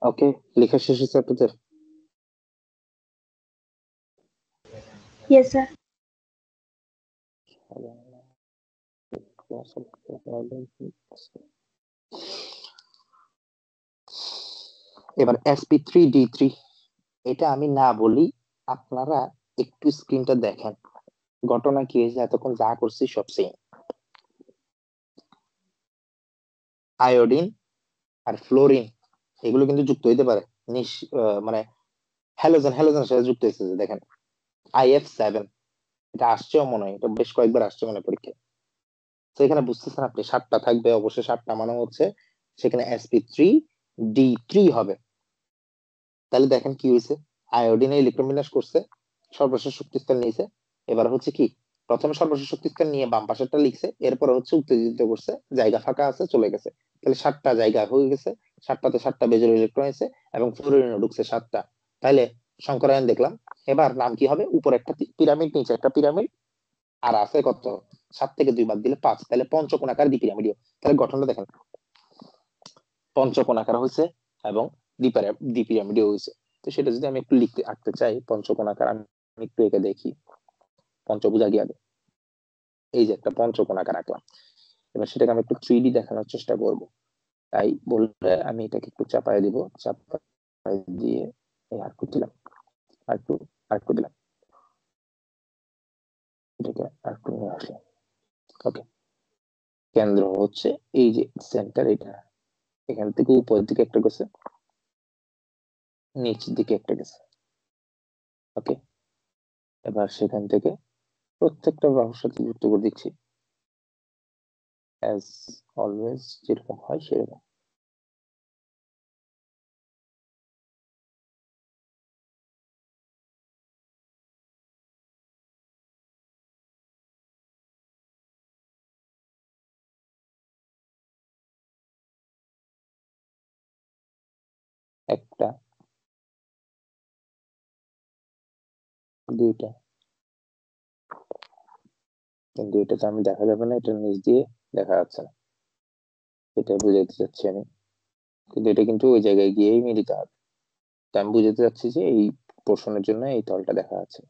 ওকে, লেখা শেষ হয়েছে আপনাদের? Yes, sir. এবার sp3d3, এটা আমি না বলি, আপনারা একটু স্ক্রিনটা দেখেন। ঘটনা কি হয়েছে, এতক্ষণ যা করছি সব সেম। আয়োডিন আর ফ্লোরিন এগুলো কিন্তু যুক্ত হইতে পারে, মানে হ্যালোজেন সাথে যুক্ত হয়েছে। দেখেন IF7, এটা আসছেও মনে হয়, এটা বেশ কয়েকবার আসছে মনে পরীক্ষায়। তো এখানে বুঝতেছেন আপনি 7টা থাকবে, অবশ্যই 7টা মানে হচ্ছে সেখানে sp3d3 হবে। তাহলে দেখেন কি হয়েছে, আয়োডিনে ইলেকট্রন বিন্যাস করছে, সর্বশেষ শক্তিস্তর নিয়েছে। এবার হচ্ছে কি, প্রথমে সর্বশেষ শক্তিস্তর নিয়ে বাম পাশেরটা লিখছে, এরপরে হচ্ছে উত্তেজিত করছে, জায়গা ফাঁকা আছে, চলে গেছে। তাহলে 7টা জায়গা হয়ে গেছে, 7টাতে 7টা বেজোর ইলেকট্রন আছে এবং ফ্লোরিনও ঢুকছে 7টা। তাহলে সংকরায়ন দেখলাম। এবার নাম কি হবে, উপরে একটা পিরামিড, নিচে একটা পিরামিড, আর আছে কত, 7 থেকে 2 বাদ দিলে 5, তাহলে পঞ্চকোণাকার দ্বিপিরামিডীয়। তাহলে গঠনটা দেখেন, পঞ্চকোণাকার হয়েছে এবং দ্বিপিরামিডীয় হয়েছে। তো সেটা যদি আমি একটু লিখতে আঁকতে চাই, পঞ্চকোণাকার, আমি একটু এঁকে দেখি। পঞ্চভুজ আগে আগে, এই যে একটা পঞ্চকোণাকার আঁকলাম। এবার সেটাকে আমি একটু 3D দেখানোর চেষ্টা করব। তাই বললে আমি এটাকে একটু চাপায় দিব, চাপায় দিয়ে আরেকটু দিলাম, আরেকটু আরেকটু দিলাম, এটাকে আরেকটু নিয়ে আসলাম। ওকে, কেন্দ্র হচ্ছে এই যে সেন্টার, এটা এখান থেকে উপরের দিকে একটা গেছে, নিচের দিকে একটা গেছে। ওকে, এবার সেখান থেকে প্রত্যেকটা বাহুর সাথে যুক্ত করে দিচ্ছি, অ্যাজ অলওয়েজ যেরকম হয় সেরকম। একটা, দুইটা, কিন্তু এটাতে আমি দেখা যাবে না, এটা নিচ দিয়ে দেখা যাচ্ছে না, এটা বুঝাইতে চাচ্ছি আমি। কিন্তু এটা কিন্তু ওই জায়গায় গিয়েই মিলিত হবে। তো আমি বুঝাতে চাচ্ছি যে এই পোর্শনের জন্য এই তলটা দেখা যাচ্ছে,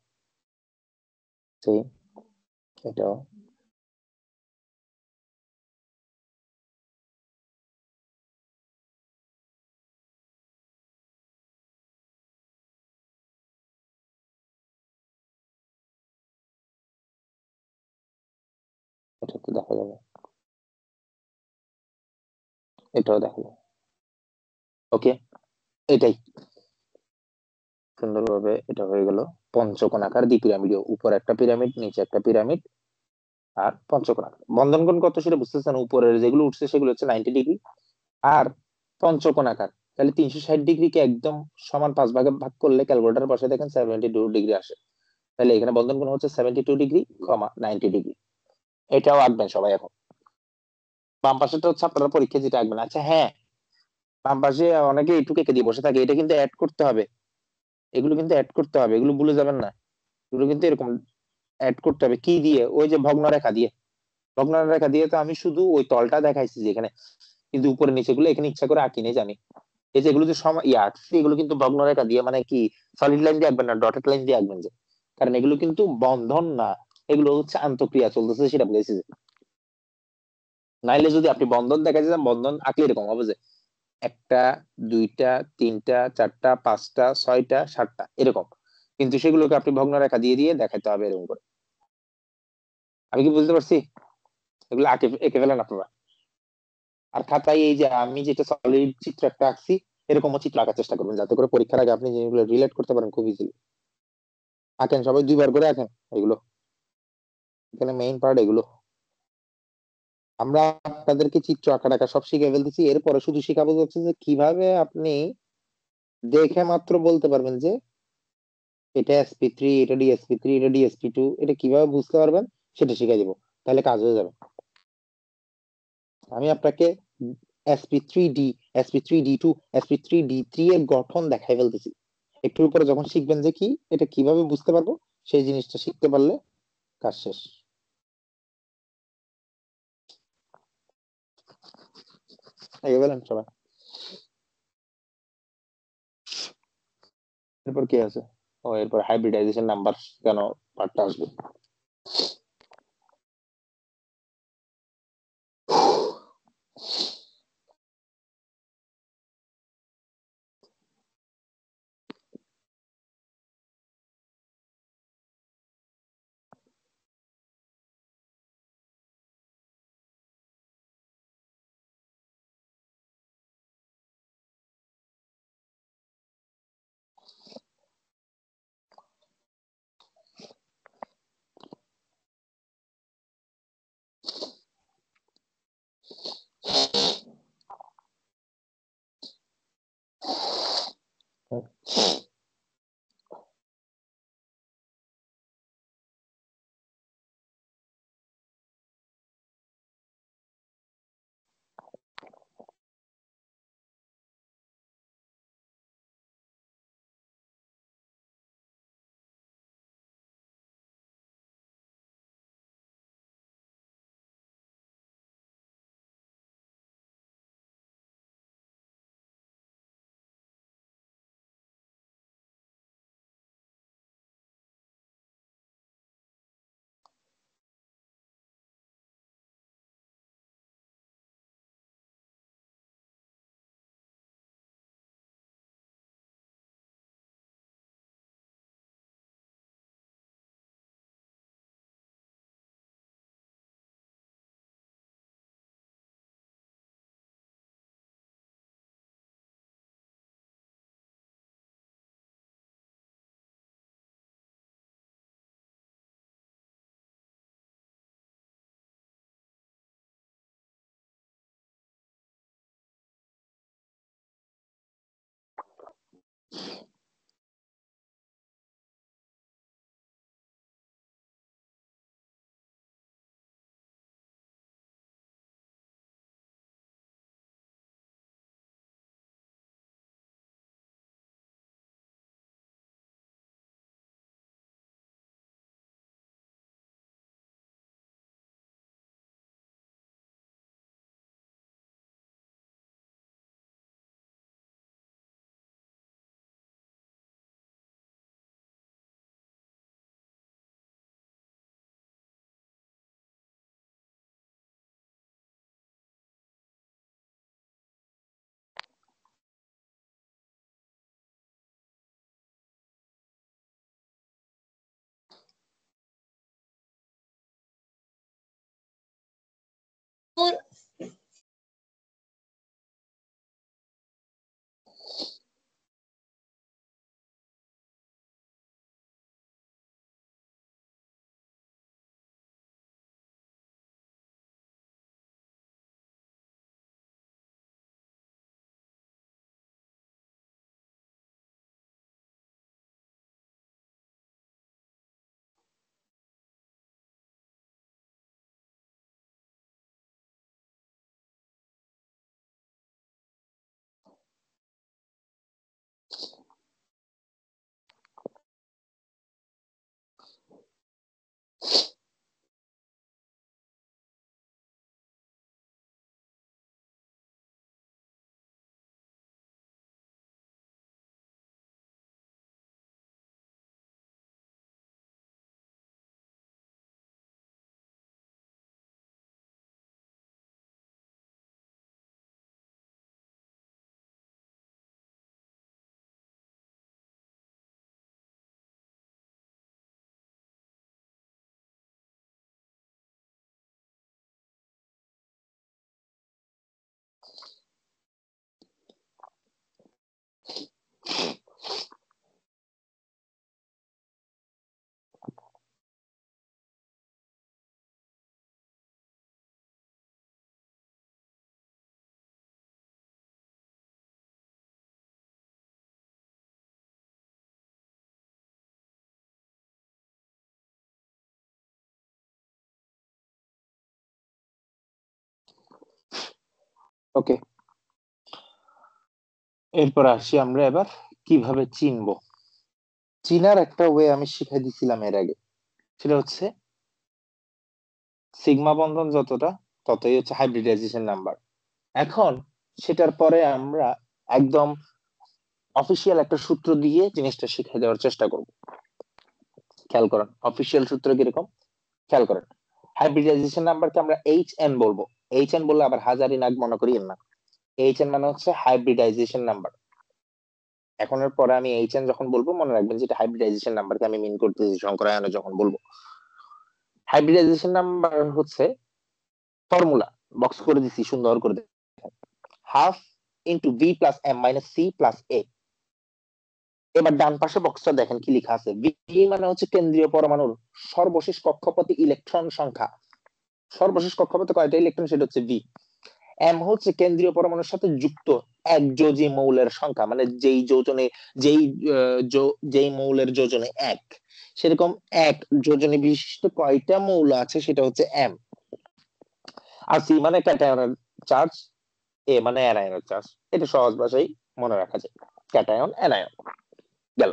সেই এটাও। এটা তো দেখা যাবে, এটাও দেখা যাবে। ওকে, এটাই সুন্দরভাবে এটা হয়ে গেল পঞ্চকোণাকার দ্বিপিরামিডীয়, উপর একটা পিরামিড, নিচে একটা পিরামিড, আর পঞ্চকোণাকার। বন্ধন কোণ কত সেটা বুঝতেছেন, উপরের যেগুলো উঠছে সেগুলো হচ্ছে 90 ডিগ্রি, আর পঞ্চকোণাকার তাহলে 360 ডিগ্রিকে একদম সমান 5 ভাগে ভাগ করলে ক্যালকুলেটর বসে দেখেন 72 ডিগ্রি আসে। তাহলে এখানে বন্ধন কোণ হচ্ছে 72 ডিগ্রি, 90 ডিগ্রি। এটাও আঁকবেন সবাই এখন। বাম পাশেটা হচ্ছে আপনারা পরীক্ষা যেটা আঁকবেন। আচ্ছা হ্যাঁ, বাম পাশে অনেকে এইটুকু এঁকে দিয়ে বসে থাকে, এটা কিন্তু অ্যাড করতে হবে, এগুলো কিন্তু অ্যাড করতে হবে, এগুলো ভুলে যাবেন না। এগুলো কিন্তু এরকম অ্যাড করতে হবে, কি দিয়ে, ওই যে ভগ্নরেখা দিয়ে। ভগ্নরেখা দিয়ে তো আমি শুধু ওই তলটা দেখাইছি যেখানে, কিন্তু উপরে নিচে গুলো এখানে ইচ্ছা করে আঁকিনি জানি। এই যে এগুলো যে আঁকছি, এগুলো কিন্তু ভগ্নরেখা দিয়ে, মানে কি সলিড লাইন দিয়ে আঁকবেন না, ডটেড লাইন দিয়ে আঁকবেন যে, কারণ এগুলো কিন্তু বন্ধন না, এগুলো হচ্ছে আন্তঃক্রিয়া চলতেছে, সেটা বুঝাইছি যে। নাইলে যদি আপনি বন্ধন দেখা যায়, বন্ধন আঁকলে এরকম হবে যে একটা, দুইটা, তিনটা, চারটা, পাঁচটা, ছয়টা, সাতটা এরকম, কিন্তু সেগুলোকে আপনি ভগ্নরেখা দিয়ে দিয়ে দেখাতে হবে এরকম করে। আমি কি বুঝতে পারছি? এগুলো এঁকে ফেলেন আপনারা। আর খাতায় এই যে আমি যেটা সলিড চিত্র একটা আঁকছি, এরকমও চিত্র আঁকার চেষ্টা করবেন, যাতে করে পরীক্ষার আগে আপনি যেগুলো রিলেট করতে পারেন খুব ইজিলি। আঁকেন, সবাই 2বার করে আঁকেন এগুলো। এখানে মেইন পার্ট এগুলো। আমরা আপনাদেরকে চিত্র আঁকা সব শিখে ফেলতেছি, এরপরে শুধু শিখাবো হচ্ছে যে কিভাবে আপনি দেখে মাত্র বলতে পারবেন যে এটা SP3, এটা DSP3, এটা DSP2, এটা কিভাবে বুঝতে পারবেন সেটা শিখাই দিব, তাহলে কাজ হয়ে যাবে। আমি আপনাকে SP3D, SP3D2, SP3D3 এর গঠন দেখাই ফেলতেছি। একটু উপরে যখন শিখবেন যে কি এটা কিভাবে বুঝতে পারবো, সেই জিনিসটা শিখতে পারলে কাজ শেষ। এগিয়ে গেলেন সবাই। এরপর কি আছে? ও, এরপর হাইব্রিডাইজেশন নাম্বার কেন পার্টটা আসবে। ওকে, এরপর আসি আমরা এবার কিভাবে চিনবো। চিনার একটা ওয়ে আমি শিখাই দিছিলাম এর আগে, সেটা হচ্ছে সিগমা বন্ধন যতটা ততই হচ্ছে হাইব্রিডাইজেশন নাম্বার। এখন সেটার পরে আমরা একদম অফিসিয়াল একটা সূত্র দিয়ে জিনিসটা শিখিয়ে দেওয়ার চেষ্টা করব। খেয়াল করেন অফিসিয়াল সূত্র কিরকম, খেয়াল করেন। হাইব্রিডাইজেশন নাম্বারকে আমরা এইচ এন বলবো। এইচ এন বললে আবার হাজারি নাগ মনে করিয়েন না। এইচ এন মানে হচ্ছে হাইব্রিডাইজেশন নাম্বার। এখন এর পরে আমি এইচ এন যখন বলবো মনে রাখবেন যেটা হাইব্রিডাইজেশন নাম্বারকে আমি মিন করতেছি সংকরায়নে যখন বলবো। হাইব্রিডাইজেশন নাম্বার হচ্ছে ফর্মুলা, বক্স করে দিছি সুন্দর করে, half into V plus M minus C plus A. এবার ডান পাশে বক্সটা দেখেন কি লেখা আছে। ভি মানে হচ্ছে কেন্দ্রীয় পরমাণুর সর্বশেষ কক্ষপথে ইলেকট্রন সংখ্যা। সর্বশেষ কক্ষপথে কয়টা ইলেকট্রন সেটা হচ্ছে ভি। এম হচ্ছে কেন্দ্রীয় পরমাণুর সাথে যুক্ত একযোজী মৌলের সংখ্যা, মানে যেই যোজনে যেই যেই মৌলের যোজনে এক, সেরকম এক যোজনে বিশিষ্ট কয়টা মৌল আছে সেটা হচ্ছে এম। আর সি মানে ক্যাটায়নের চার্জ, এ মানে অ্যানায়নের চার্জ। এটা সহজ ভাষায় মনে রাখা যায়, ক্যাটায়ন অ্যানায়ন। গেল।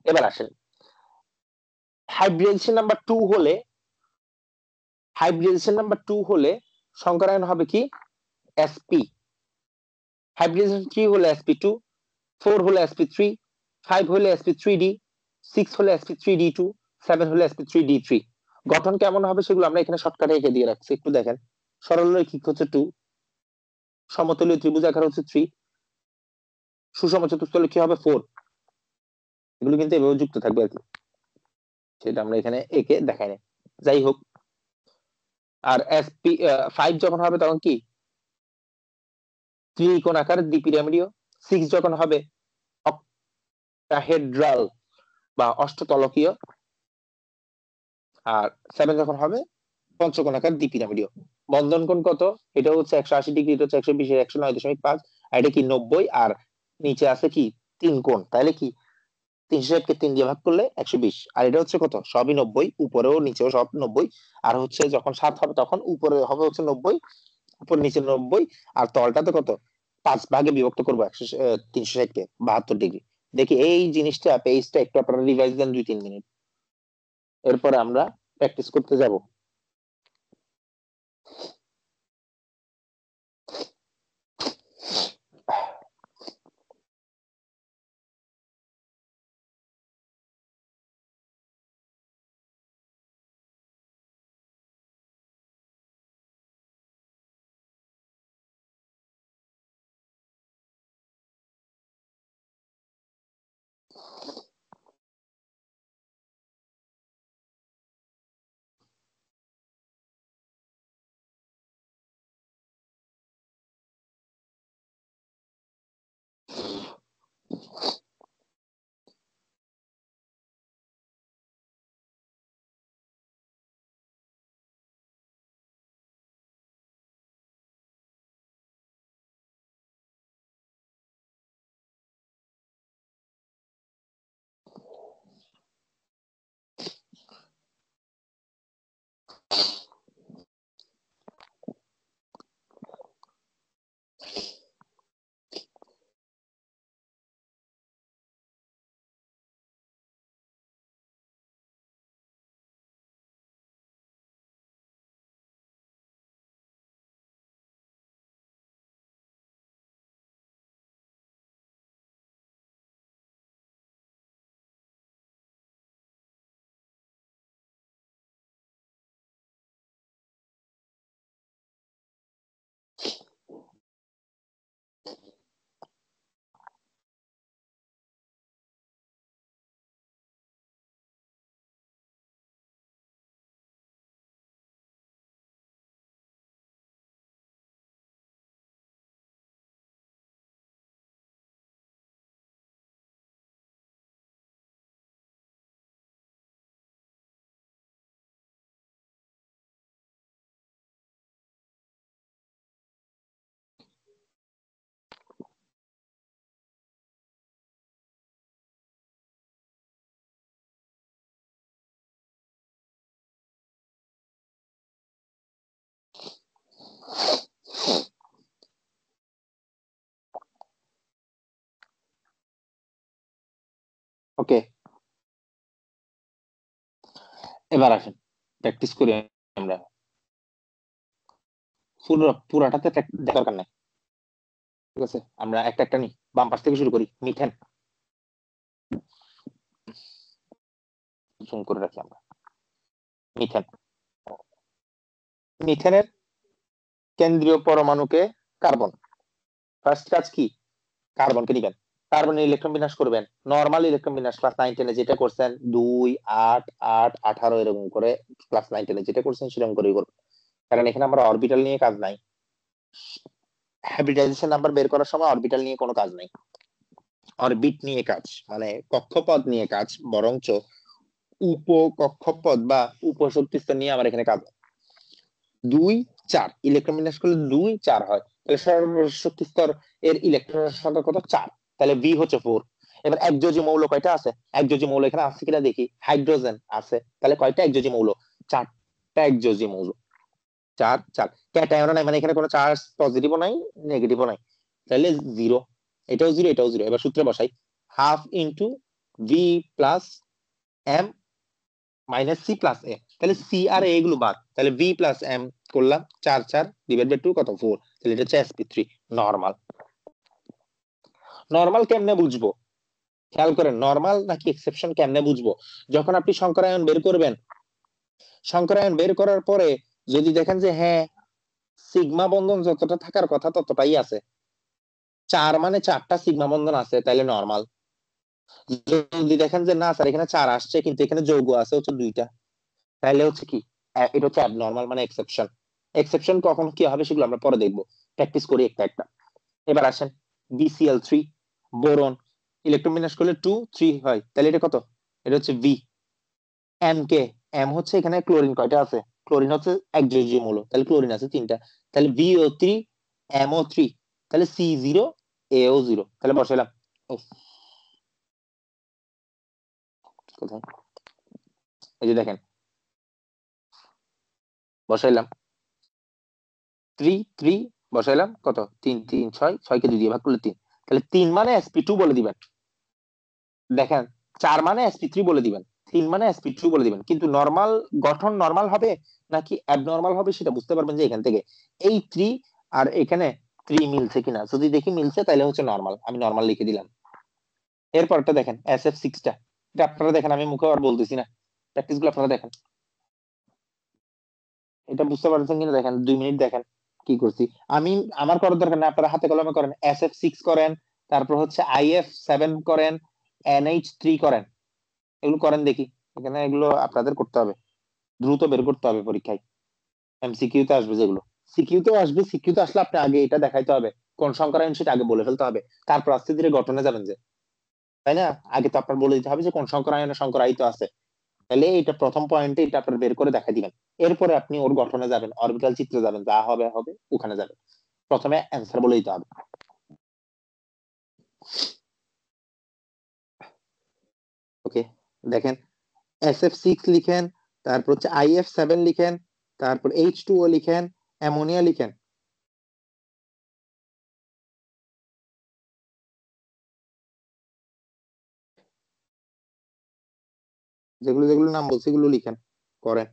এবার আসেন হাইব্রিডেশন নাম্বার 2 হলে, হাইব্রিডেশন নাম্বার 2 হলে সংকরায়ন হবে কি sp। হাইব্রিডেশন 3 হলে sp2, 4 হলে sp3, 5 হলে sp3d, 6 হলে sp3d2, 7 হলে sp3d3। গঠন কেমন হবে সেগুলো আমরা এখানে শর্টকাটে এঁকে দিয়ে রাখছি, একটু দেখেন। সরলরৈখিক হচ্ছে 2, সমতলীয় ত্রিভুজ আকার হচ্ছে 3, সুষম চতুস্তলে কি হবে 4। এগুলো কিন্তু এভাবে যুক্ত থাকবে আর কি, সেটা আমরা এখানে এঁকে দেখাই না। যাই হোক, আর sp5 যখন হবে তখন কি ত্রিকোণ আকার দ্বিপিরামিডীয়, 6 যখন হবে অক্টাহেড্রাল বা অষ্টতলকীয়, আর 7 যখন হবে পঞ্চকোণ আকার দ্বিপিরামিডীয়। বন্ধন কোণ কত, এটা হচ্ছে 180 ডিগ্রি, এটা হচ্ছে 120 এর 109.5, আর এটা কি 90, আর নিচে আছে কি 3 কোণ, তাহলে কি 360 কে 3 দিয়ে ভাগ করলে 120, আর এটা হচ্ছে কত সবই 90, উপরেও নিচেও সব 90। আর হচ্ছে যখন 7 হবে তখন উপরে হবে হচ্ছে 90, উপর নিচে 90, আর তলটাতে কত 5 ভাগে বিভক্ত করবো 360 কে 72 ডিগ্রি। দেখি এই জিনিসটা পেজটা একটু আপনারা রিভাইজ দেন 2-3 মিনিট, এরপরে আমরা প্র্যাকটিস করতে যাব। ওকে, এবার আসেন প্র্যাকটিস করি আমরা। পুরাটাতে দরকার নাই, ঠিক আছে? আমরা একটা একটা নিই, বাম পাশ থেকে শুরু করি। মিথেন, জুম করে রাখি আমরা। মিথেন, মিথেনের কেন্দ্রীয় পরমাণুকে কার্বন। ফার্স্ট কাজ কি? কার্বনকে নিবেন, কার্বনের ইলেকট্রন বিন্যাস করবেন। নরমাল ইলেকট্রন বিন্যাস ক্লাস 9-10 যেটা করছেন 2 8 8 18 এরকম করে, ক্লাস 9-10 যেটা করছেন সেরকম করেই করবেন, কারণ এখানে আমরা অরবিটাল নিয়ে কাজ নাই। হাইব্রিডাইজেশন নাম্বার বের করার সময় অরবিটাল নিয়ে কোনো কাজ নাই, অরবিট নিয়ে কাজ, মানে কক্ষপথ নিয়ে কাজ, বরঞ্চ উপকক্ষপথ বা উপশক্তি স্তর নিয়ে আমার এখানে কাজ। 2 4 ইলেকট্রন বিন্যাস করলে 2 4 হয়, তাহলে সর্বশক্তি স্তর এর ইলেকট্রনের সংখ্যা কত? 4, তাহলে ভি হচ্ছে 4। এবার একযোজী মৌল কয়টা আছে? একযোজী মৌল এখানে আছে কিনা দেখি। হাইড্রোজেন আছে, তাহলে কয়টা একযোজী মৌল? 4টা একযোজী মৌল। 4 4 ক্যাটায়ন নাই, মানে এখানে কোনো চার্জ পজিটিভও নাই নেগেটিভও নাই, তাহলে 0। এটাও 0, এটাও 0। এবার সূত্রে বসাই, half into V plus M minus C plus A, তাহলে সি আর এ গুলো বাদ, তাহলে ভি প্লাস এম করলাম 4 4 ডিভাইড বাই 2 কত? 4, তাহলে এটা হচ্ছে sp3 নরমাল। নরমাল কেমনে বুঝবো? খেয়াল করেন, নরমাল নাকি এক্সেপশন কেমনে বুঝবো? যখন আপনি সংকরায়ন বের করবেন, সংকরায়ন বের করার পরে যদি দেখেন যে হ্যাঁ সিগমা বন্ধন যতটা থাকার কথা ততটাই আছে, 4 মানে 4টা সিগমা বন্ধন আছে, তাহলে নরমাল। যদি দেখেন যে না স্যার এখানে 4 আসছে কিন্তু এখানে যৌগ আছে হচ্ছে 2টা, তাহলে হচ্ছে কি? এটা হচ্ছে অ্যাবনর্মাল, মানে এক্সেপশন। এক্সেপশন কখন কি হবে সেগুলো আমরা পরে দেখবো, প্র্যাকটিস করি একটা একটা। এবার আসেন BCl3, বোরন, ইলেকট্রন বিন্যাস করলে 2 3 হয়, তাহলে এটা কত? এটা হচ্ছে ভি। এম কে, এম হচ্ছে এখানে ক্লোরিন কয়টা আছে? ক্লোরিন হচ্ছে একযোজীয় মৌল, তাহলে ক্লোরিন আছে 3টা, তাহলে VO3 MO3, তাহলে C0 AO0, তাহলে বসাইলাম। উফ, কোথায়? এই যে দেখেন বসাইলাম 3 3, বসাইলাম কত? 3 3 6, 6 কে 2 দিয়ে ভাগ করলে 3, তাহলে 3 মানে sp2 বলে দিবেন। দেখেন 4 মানে sp3 বলে দিবেন, 3 মানে sp2 বলে দিবেন, কিন্তু নরমাল গঠন নরমাল হবে নাকি অ্যাবনর্মাল হবে সেটা বুঝতে পারবেন যে এখান থেকে এই 3 আর এখানে 3 মিলছে কিনা, যদি দেখি মিলছে তাহলে হচ্ছে নরমাল, আমি নরমাল লিখে দিলাম। এরপরটা দেখেন SF6টা, এটা আপনারা দেখেন, আমি মুখে আর বলতেছি না, প্র্যাকটিস গুলো আপনারা দেখেন। এটা বুঝতে পারছেন কিনা দেখেন, 2 মিনিট দেখেন কি করছি আমি। আমার করার দরকার নেই, আপনারা হাতে কলমে করেন। SF6 করেন, তারপর হচ্ছে IF7 করেন, NH3 করেন, এগুলো করেন দেখি। এখানে এগুলো আপনাদের করতে হবে, দ্রুত বের করতে হবে পরীক্ষায়, MCQ তে আসবে যেগুলো। সিকিউ তেও আসবে, সিকিউ তে আসলে আপনি আগে এটা দেখাইতে হবে কোন সংখ্যার সেটা আগে বলে ফেলতে হবে, তারপর আস্তে ধীরে গঠনে যাবেন যে, তাই না? আগে তো আপনার বলে দিতে হবে যে কোন সংখ্যায়নে সংখ্যায়িত আছে, তাহলে এটা প্রথম পয়েন্টে এটা আপনার বের করে দেখা দিবেন। এরপরে আপনি ওর গঠনে যাবেন, অরবিটাল চিত্রে যাবেন, যা হবে হবে ওখানে যাবেন, প্রথমে অ্যান্সার বলে দিতে হবে। ওকে, দেখেন SF6 লিখেন, তারপর হচ্ছে IF7 লিখেন, তারপর H2O লিখেন, অ্যামোনিয়া লিখেন। যেগুলো যেগুলো নাম বলছি এগুলো লিখেন, করেন।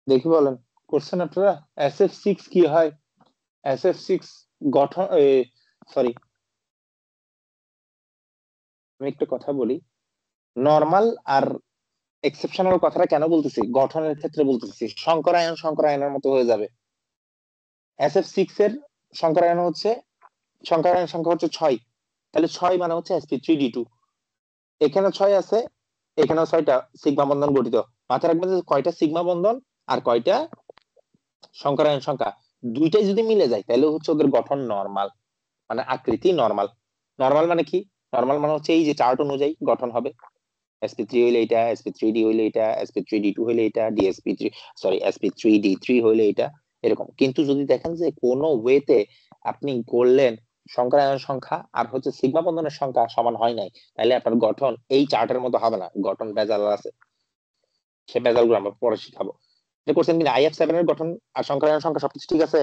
দেখি বলেন করছেন আপনারা? SF6 কি হয়? SF6 গঠন, সরি আমি একটু কথা বলি। নরমাল আর এক্সেপশনাল কথাটা কেন বলতেছি, গঠনের ক্ষেত্রে বলতেছি, সংকরায়নের মতো হয়ে যাবে। SF6 এর সংকরায়ন হচ্ছে, সংকরায়ন সংখ্যা হচ্ছে 6, তাহলে 6 মানে হচ্ছে sp3d2। এখানে 6 আছে, এখানেও 6টা সিগমা বন্ধন গঠিত। মাথায় রাখবেন যে কয়টা সিগমা বন্ধন আর কয়টা সংকরায়ন সংখ্যা, দুইটাই যদি মিলে যায় তাহলে হচ্ছে ওদের গঠন নরমাল, মানে আকৃতি নরমাল। নরমাল মানে কি? নরমাল মানে হচ্ছে এই যে চার্ট অনুযায়ী গঠন হবে। sp3 হইলে এটা, sp3d হইলে এটা, sp3d2 হইলে এটা, dsp3, সরি sp3d3 হইলে এটা, এরকম। কিন্তু যদি দেখেন যে কোনো ওয়েতে আপনি করলেন সংকরায়ন সংখ্যা আর হচ্ছে সিগমা বন্ধনের সংখ্যা সমান হয় নাই, তাহলে আপনার গঠন এই চার্টের মতো হবে না, গঠন ভেজাল আছে। সে ভেজাল গুলো আমরা পরে শিখাবো। এটা করছেন কিনা? IF7 এর গঠন আর সংকরায়ন সংখ্যা সবকিছু ঠিক আছে?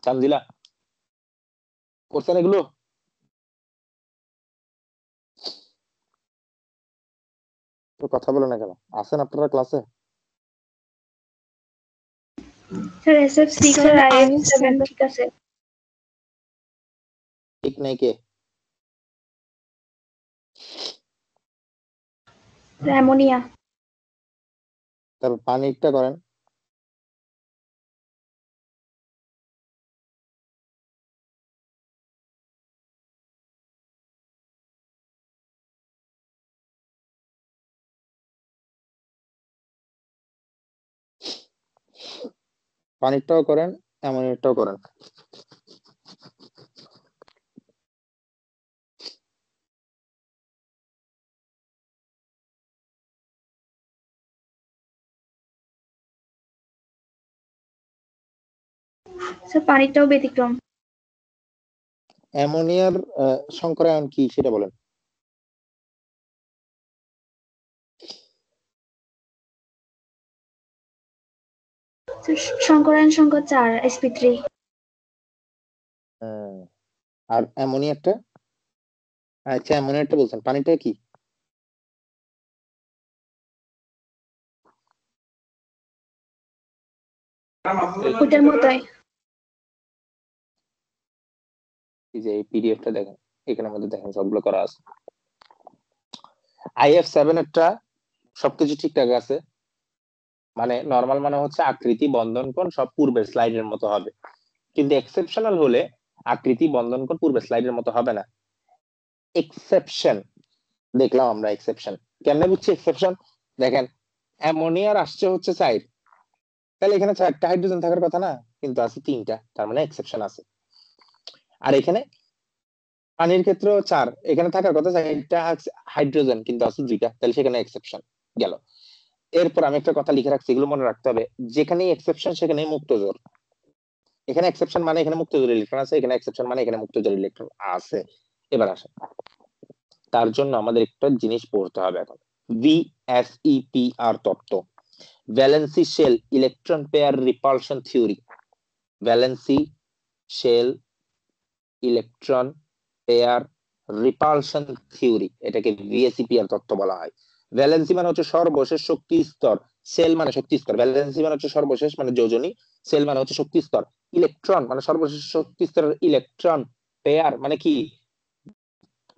চান্দিলা করছেন এগুলো? তো কথা বলে না কেন? আছেন আপনারা ক্লাসে? স্যার SF6 Sir, আর I have IF7 7. ঠিক আছে। ঠিক নাই কে? অ্যামোনিয়া। তারপর পানিরটা করেন। পানিরটাও করেন, অ্যামোনিয়ারটাও করেন। স্যার পানিটাও ব্যতিক্রম। অ্যামোনিয়ার সংকরায়ন কি সেটা বলেন। স্যার সংকরায়ন সংখ্যা 4 sp3। আর অ্যামোনিয়ারটা? আচ্ছা অ্যামোনিয়ারটা বলছেন, পানিটা কি? ওটার মতোই। এই যে এই পিডিএফটা দেখেন, এখানের মধ্যে দেখেন সবগুলো করা আছে। IF7 এরটা সবকিছু ঠিকঠাক আছে, মানে নরমাল মানে হচ্ছে আকৃতি বন্ধন কোণ সব পূর্বের স্লাইডের মতো হবে, কিন্তু এক্সেপশনাল হলে আকৃতি বন্ধন কোণ পূর্বের স্লাইডের মতো হবে না। এক্সেপশন দেখলাম আমরা, এক্সেপশন কেমনে বুঝছি? এক্সেপশন দেখেন, অ্যামোনিয়ার আসছে হচ্ছে 4, তাহলে এখানে 4টা হাইড্রোজেন থাকার কথা না, কিন্তু আছে 3টা, তার মানে এক্সেপশন আছে। আর এখানে পানির ক্ষেত্রেও 4, এখানে থাকার কথা 4টা হাইড্রোজেন, কিন্তু আছে 2টা, তাহলে সেখানে এক্সেপশন গেল। এরপর আমি একটা কথা লিখে রাখছি, এগুলো মনে রাখতে হবে, যেখানেই এক্সেপশন সেখানেই মুক্ত জোর। এখানে এক্সেপশন মানে এখানে মুক্ত জোর ইলেকট্রন আছে, এখানে এক্সেপশন মানে এখানে মুক্ত জোর ইলেকট্রন আছে। এবার আসে, তার জন্য আমাদের একটা জিনিস পড়তে হবে এখন, VSEPR তত্ত্ব, valency shell electron pair repulsion theory. Valency shell electron pair repulsion theory, এটাকে VSEPR তত্ত্ব বলা হয়। ভ্যালেন্সি মানে হচ্ছে সর্বশেষ শক্তি স্তর, সেল মানে শক্তি স্তর, ভ্যালেন্সি মানে হচ্ছে সর্বশেষ মানে যোজনী, সেল মানে হচ্ছে শক্তি স্তর, ইলেকট্রন মানে সর্বশেষ শক্তি স্তরের ইলেকট্রন, পেয়ার মানে কি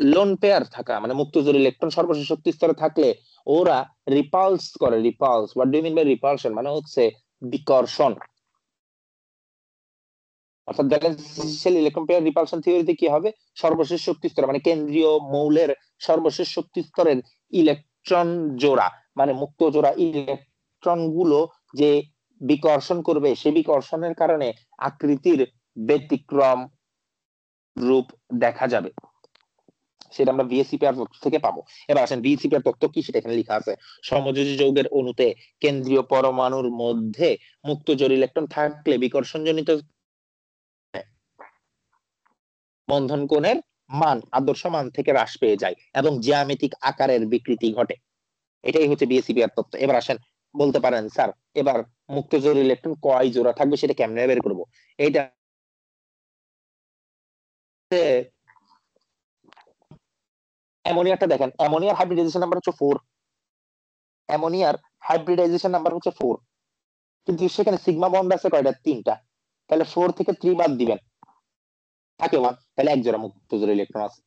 লোন পেয়ার থাকা, মানে মুক্তজোড় ইলেকট্রন সর্বশেষ শক্তি স্তরে থাকলে ওরা রিপালস করে। Repulse, what do you mean by repulsion? মানে হচ্ছে বিকর্ষণ। অর্থাৎ ভ্যালেন্সিয়াল ইলেকট্রন পেয়ার রিপালশন থিওরিতে কি হবে, সর্বশেষ শক্তি স্তর মানে কেন্দ্রীয় মৌলের সর্বশেষ শক্তি স্তরের ইলেকট্রন জোড়া, মানে মুক্ত জোড়া ইলেকট্রন গুলো যে বিকর্ষণ করবে, সে বিকর্ষণের কারণে আকৃতির ব্যতিক্রম রূপ দেখা যাবে, সেটা আমরা VSEPR তথ্য থেকে পাবো। এবার আসেন VSEPR তথ্য কি সেটা এখানে লেখা আছে। সমযোজী যৌগের অণুতে কেন্দ্রীয় পরমাণুর মধ্যে মুক্ত জোড় ইলেকট্রন থাকলে বিকর্ষণজনিত বন্ধন কোণের মান আদর্শ মান থেকে হ্রাস পেয়ে যায় এবং জ্যামিতিক আকারের বিকৃতি ঘটে। এটাই হচ্ছে VSEPR তত্ত্ব। এবার আসেন, বলতে পারেন স্যার এবার মুক্ত জোড় ইলেকট্রন কয় জোড়া থাকবে সেটা কেমনে বের করবো? এটা অ্যামোনিয়াটা দেখেন, অ্যামোনিয়ার হাইব্রিডাইজেশন নাম্বার হচ্ছে 4, অ্যামোনিয়ার হাইব্রিডাইজেশন নাম্বার হচ্ছে 4, কিন্তু সেখানে সিগমা বন্ড আছে কয়টা? 3টা। তাহলে 4 থেকে 3 বাদ দিবেন, থাকে 1, তাহলে এক জোড়া মুক্ত জোড়া ইলেকট্রন আছে।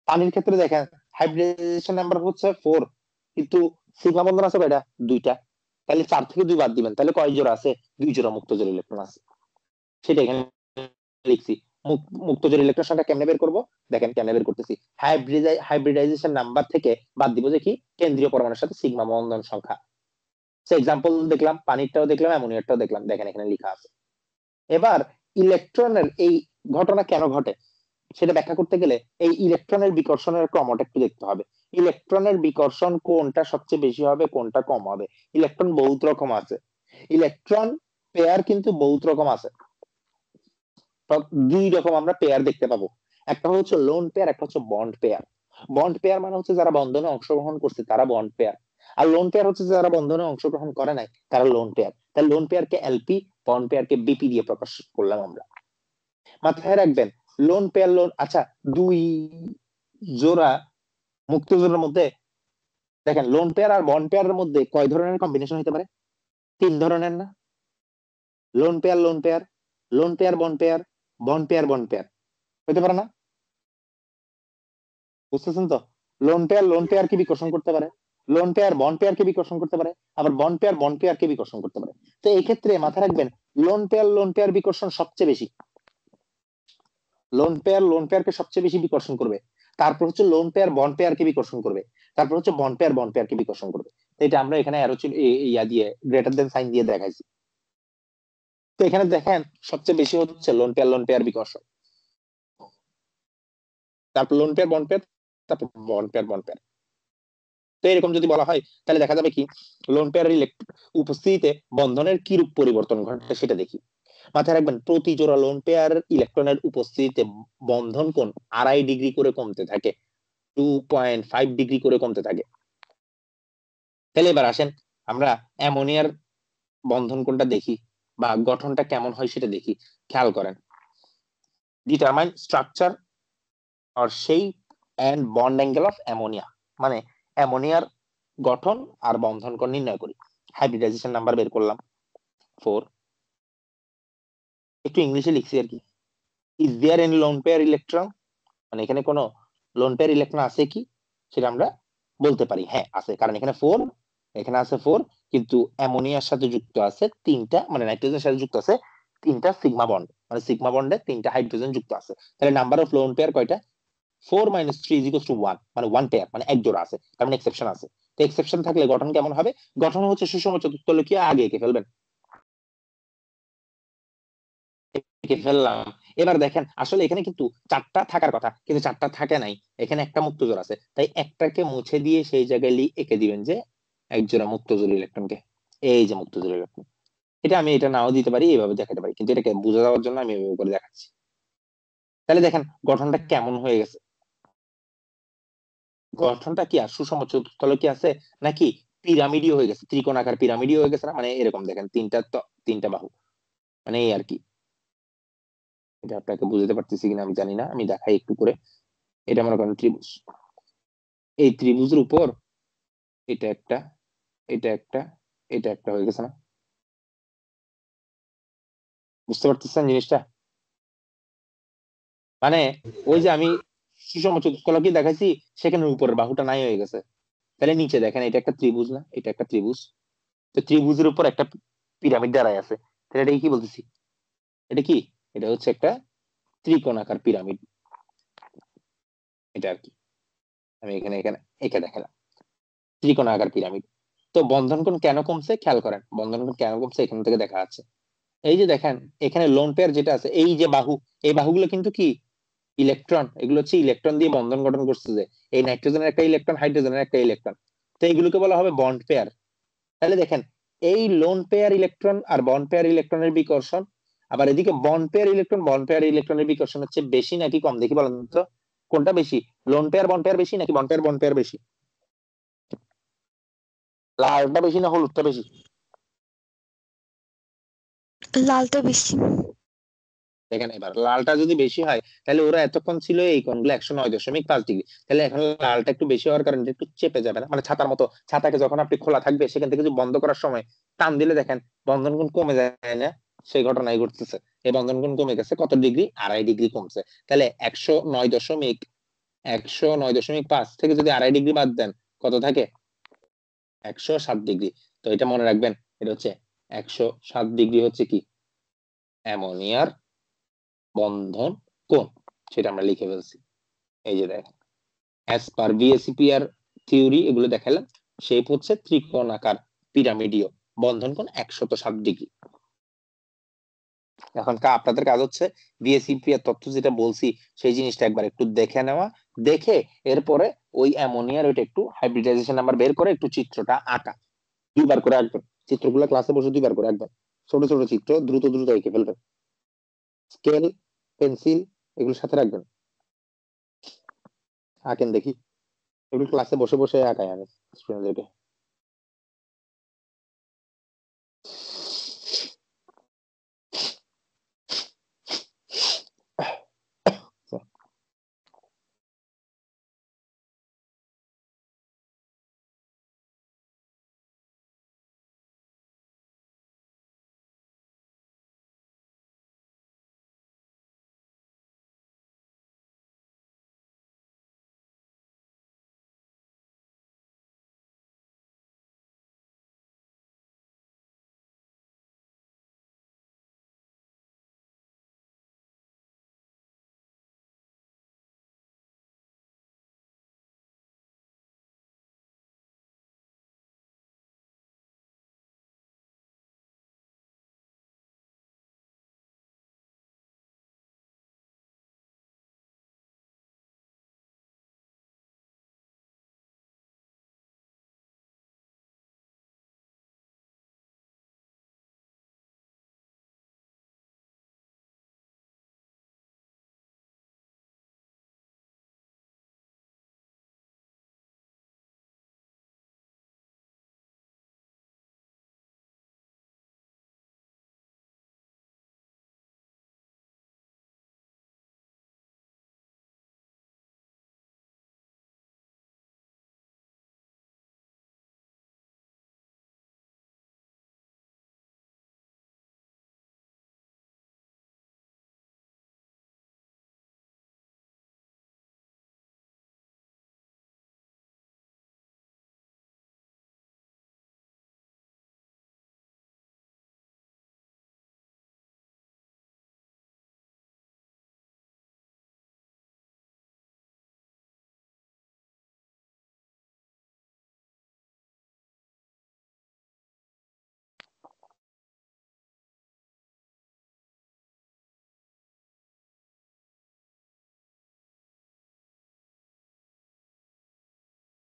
পানির ক্ষেত্রে দেখেন হাইব্রিডাইজেশন নাম্বার হচ্ছে 4, কিন্তু সিগমা বন্ধন আছে কয়টা? 2টা। তাহলে 4 থেকে 2 বাদ দিবেন, তাহলে কয় জোড়া আছে? 2 জোড়া মুক্ত জোড়া ইলেকট্রন আছে। সেটা এখানে লিখছি। মুক্ত জোড়া ইলেকট্রন সংখ্যা কেমনে বের করব? দেখেন কেমনে বের করতেছি। হাইব্রিডাইজেশন নাম্বার থেকে বাদ দিব যে কি? কেন্দ্রীয় পরমাণুর সাথে সিগমা বন্ধন সংখ্যা। সে এক্সাম্পল দেখলাম, পানিরটাও দেখলাম, অ্যামোনিয়ারটাও দেখলাম, দেখেন এখানে লেখা আছে। এবার ইলেকট্রনের এই ঘটনা কেন ঘটে সেটা ব্যাখ্যা করতে গেলে এই ইলেকট্রনের বিকর্ষণের ক্রমটা একটু দেখতে হবে। ইলেকট্রনের বিকর্ষণ কোনটা সবচেয়ে বেশি হবে, কোনটা কম হবে? ইলেকট্রন বহুত রকম আছে, ইলেকট্রন পেয়ার কিন্তু বহুত রকম আছে। দুই রকম আমরা পেয়ার দেখতে পাবো, একটা হচ্ছে লোন পেয়ার, একটা হচ্ছে বন্ড পেয়ার। বন্ড পেয়ার মানে হচ্ছে যারা বন্ধনে অংশগ্রহণ করছে তারা বন্ড পেয়ার, আর লোন পেয়ার হচ্ছে যারা বন্ধনে অংশগ্রহণ করে নাই তারা লোন পেয়ার। তাহলে লোন পেয়ারকে এলপি, বন্ড পেয়ারকে বিপি দিয়ে প্রকাশ করলাম আমরা। মাথায় রাখবেন লোন পেয়ার আচ্ছা, দুই জোড়া মুক্ত জোড়ার মধ্যে দেখেন লোন পেয়ার আর বন্ড পেয়ারের মধ্যে কয় ধরনের কম্বিনেশন হতে পারে? 3 ধরনের না? Lone pair lone pair, lone pair bond pair, bond pair bond pair, হতে পারে না? বুঝতেছেন তো? লোন পেয়ার কে বিকর্ষণ করতে পারে, লোন পেয়ার বন্ড পেয়ার কে বিকর্ষণ করতে পারে, আবার বন্ড পেয়ার কে বিকর্ষণ করতে পারে। তো এই ক্ষেত্রে মাথায় রাখবেন লোন পেয়ার বিকর্ষণ সবচেয়ে বেশি, লোন পেয়ার কে সবচেয়ে বেশি বিকর্ষণ করবে। তারপর হচ্ছে লোন পেয়ার বন্ড পেয়ার কে বিকর্ষণ করবে, তারপর হচ্ছে বন্ড পেয়ার কে বিকর্ষণ করবে। তো এটা আমরা এখানে অ্যারো ইয়া দিয়ে গ্রেটার দেন সাইন দিয়ে দেখাইছি। তো এখানে দেখেন সবচেয়ে বেশি হচ্ছে লোন পেয়ার বিকর্ষণ, তারপর লোন পেয়ার বন্ড পেয়ার, তারপর বন্ড পেয়ার। তো এরকম যদি বলা হয় তাহলে দেখা যাবে কি লোন পেয়ারের উপস্থিতিতে বন্ধনের কি রূপ পরিবর্তন ঘটে সেটা দেখি। মাথায় রাখবেন প্রতি জোড়া লোন পেয়ার ইলেকট্রনের উপস্থিতিতে বন্ধন কোণ 2.5 ডিগ্রি করে কমতে থাকে, 2.5 ডিগ্রি করে কমতে থাকে। তাহলে এবার আসেন আমরা অ্যামোনিয়ার বন্ধন কোণটা দেখি বা গঠনটা কেমন হয় সেটা দেখি। খেয়াল করেন, determine structure or shape and bond angle of ammonia, মানে অ্যামোনিয়ার গঠন আর বন্ধন কোণ নির্ণয় করি। হাইব্রিডাইজেশন নাম্বার বের করলাম 4, একটু ইংলিশে লিখছি আর কি। Is there any lone pair electron, মানে এখানে কোনো লোন পেয়ার ইলেকট্রন আছে কি সেটা আমরা বলতে পারি, হ্যাঁ আছে, কারণ এখানে 4, এখানে আছে 4, কিন্তু অ্যামোনিয়ার সাথে যুক্ত আছে 3টা, মানে নাইট্রোজেনের সাথে যুক্ত আছে 3টা সিগমা বন্ড, মানে সিগমা বন্ডে 3টা হাইড্রোজেন যুক্ত আছে। তাহলে নাম্বার অফ লোন পেয়ার কয়টা? 4 - 3 = 1, মানে 1 পেয়ার, মানে এক জোড়া আছে, তার মানে এক্সেপশন আছে। তো এক্সেপশন থাকলে গঠন কেমন হবে? গঠন হচ্ছে সুষম চতুর্থলকীয়, আগে এঁকে ফেলবেন, এঁকে ফেললাম। এবার দেখেন আসলে এখানে কিন্তু 4টা থাকার কথা, কিন্তু 4টা থাকে নাই, এখানে একটা মুক্ত জোড় আছে, তাই একটাকে মুছে দিয়ে সেই জায়গায় এঁকে দিবেন যে এক জোড়া মুক্ত জোড় ইলেকট্রনকে, এই যে মুক্ত জোড় ইলেকট্রন। এটা আমি এটা নাও দিতে পারি, এইভাবে দেখাতে পারি, কিন্তু এটাকে বুঝে দেওয়ার জন্য আমি এভাবে করে দেখাচ্ছি। তাহলে দেখেন গঠনটা কেমন হয়ে গেছে। গঠনটা কি আর সুষম চতুর্থলকী আছে নাকি পিরামিডীয় হয়ে গেছে, ত্রিকোণাকার পিরামিডীয় হয়ে গেছে না? মানে এরকম দেখেন 3টা বাহু, মানে এই আর কি। এটা আপনাকে বুঝতে পারতেছি কিনা আমি জানি না, আমি দেখাই একটু করে। এটা মনে করেন ত্রিভুজ, এই ত্রিভুজের উপর এটা একটা, এটা একটা, এটা একটা হয়ে গেছে না? বুঝতে পারতেছেন জিনিসটা? মানে ওই যে আমি সুষম চতুর্থলকী দেখাইছি, সেখানে উপরের বাহুটা নাই হয়ে গেছে। তাহলে নিচে দেখেন এটা একটা ত্রিভুজ না? এটা একটা ত্রিভুজ, তো ত্রিভুজের উপর একটা পিরামিড দাঁড়ায় আছে, তাহলে এটা কি বলতেছি? এটা কি? এটা হচ্ছে একটা ত্রিকোণাকার পিরামিড, এটা আর কি। আমি এখানে এখানে এঁকে দেখালাম ত্রিকোণাকার পিরামিড। তো বন্ধন কোণ কেন কমছে খেয়াল করেন, বন্ধন কোণ কেন কমছে এখান থেকে দেখা যাচ্ছে। এই যে দেখেন এখানে লোন পেয়ার যেটা আছে, এই যে বাহু, এই বাহুগুলো কিন্তু কি ইলেকট্রন, এগুলো হচ্ছে ইলেকট্রন দিয়ে বন্ধন গঠন করছে, যে এই নাইট্রোজেনের একটা ইলেকট্রন, হাইড্রোজেনের একটা ইলেকট্রন, তো এইগুলোকে বলা হবে বন্ড পেয়ার। তাহলে দেখেন এই লোন পেয়ার ইলেকট্রন আর বন্ড পেয়ার ইলেকট্রনের বিকর্ষণ, আবার এদিকে বন্ড পেয়ার ইলেকট্রনের বিকর্ষণ হচ্ছে বেশি নাকি কম, দেখি বলেন তো কোনটা বেশি? লোন পেয়ার বন্ড পেয়ার বেশি নাকি বন্ড পেয়ার বেশি? লালটা বেশি না হলুদটা বেশি? লালটা বেশি। দেখেন এবার লালটা যদি বেশি হয় তাহলে ওরা এতক্ষণ ছিল এই কোণগুলো 109.5 ডিগ্রি, তাহলে এখন লালটা একটু বেশি হওয়ার কারণে এটা একটু চেপে যাবে না, মানে ছাতার মতো, ছাতাকে যখন আপনি খোলা থাকবে সেখান থেকে যদি বন্ধ করার সময় টান দিলে দেখেন বন্ধন কোণ কমে যায় না, সেই ঘটনাই ঘটতেছে। এই বন্ধন কোণ কমে গেছে কত ডিগ্রি, 2.5 ডিগ্রি কমছে। তাহলে 109.5 থেকে যদি 2.5 ডিগ্রি বাদ দেন কত থাকে, 107 ডিগ্রি। তো এটা মনে রাখবেন, এটা হচ্ছে 107 ডিগ্রি হচ্ছে কি অ্যামোনিয়ার বন্ধন কোণ, সেটা আমরা লিখে ফেলছি। এই যে দেখেন অ্যাজ পার বিএসিপিআর থিওরি এগুলো দেখালাম, শেপ হচ্ছে ত্রিকোণাকার পিরামিডীয়, বন্ধন কোণ 107 ডিগ্রি। এখন আপনাদের কাজ হচ্ছে বিএসিপিআর তথ্য যেটা বলছি সেই জিনিসটা একবার একটু দেখে নেওয়া, দেখে এরপরে ওই অ্যামোনিয়ার ওইটা একটু হাইব্রিডাইজেশন নাম্বার বের করে একটু চিত্রটা আঁকা, 2বার করে আঁকবেন চিত্রগুলো, ক্লাসে বসে 2বার করে আঁকবেন, ছোট ছোট চিত্র দ্রুত দ্রুত এঁকে ফেলবেন, স্কেল পেন্সিল এগুলো সাথে রাখবেন, আঁকেন দেখি, এগুলো ক্লাসে বসে বসে আঁকাই আমি স্টুডেন্টদেরকে।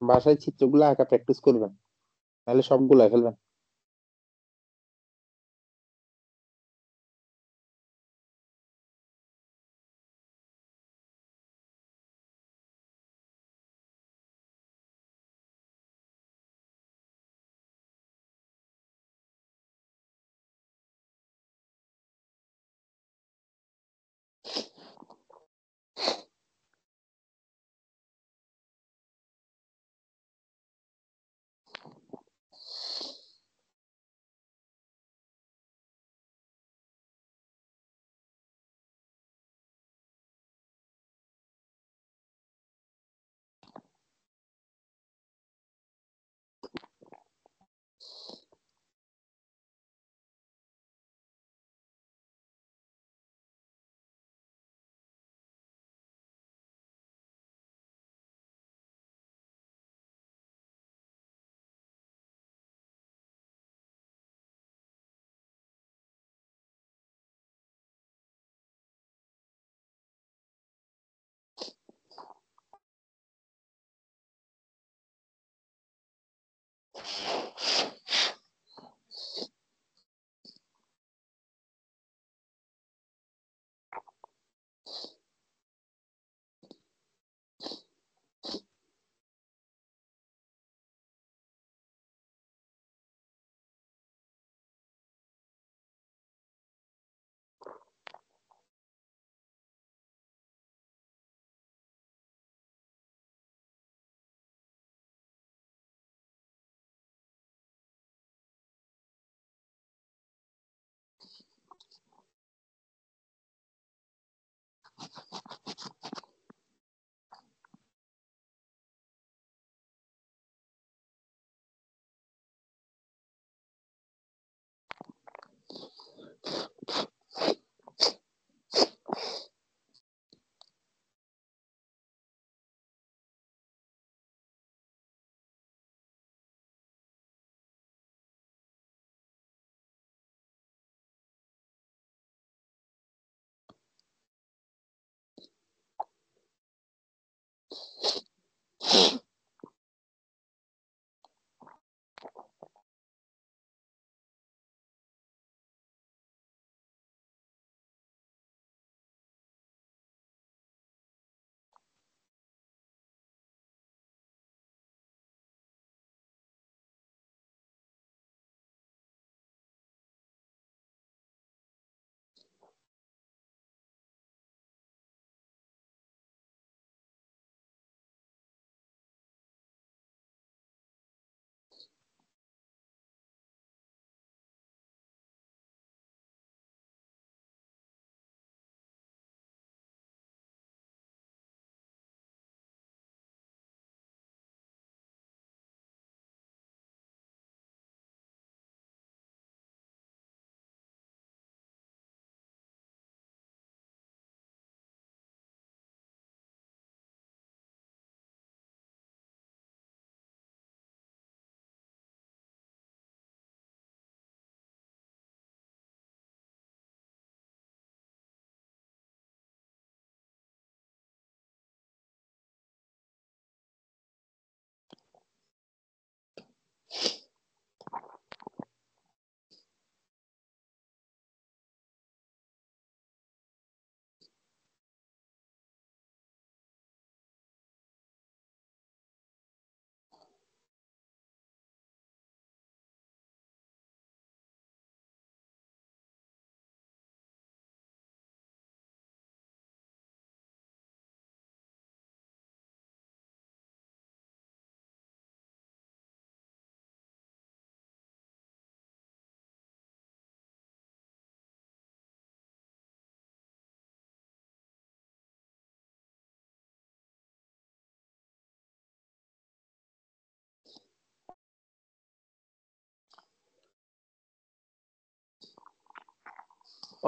বাসায় চিত্রগুলো আঁকা প্র্যাকটিস করবেন, তাহলে সবগুলো ফেলবেন।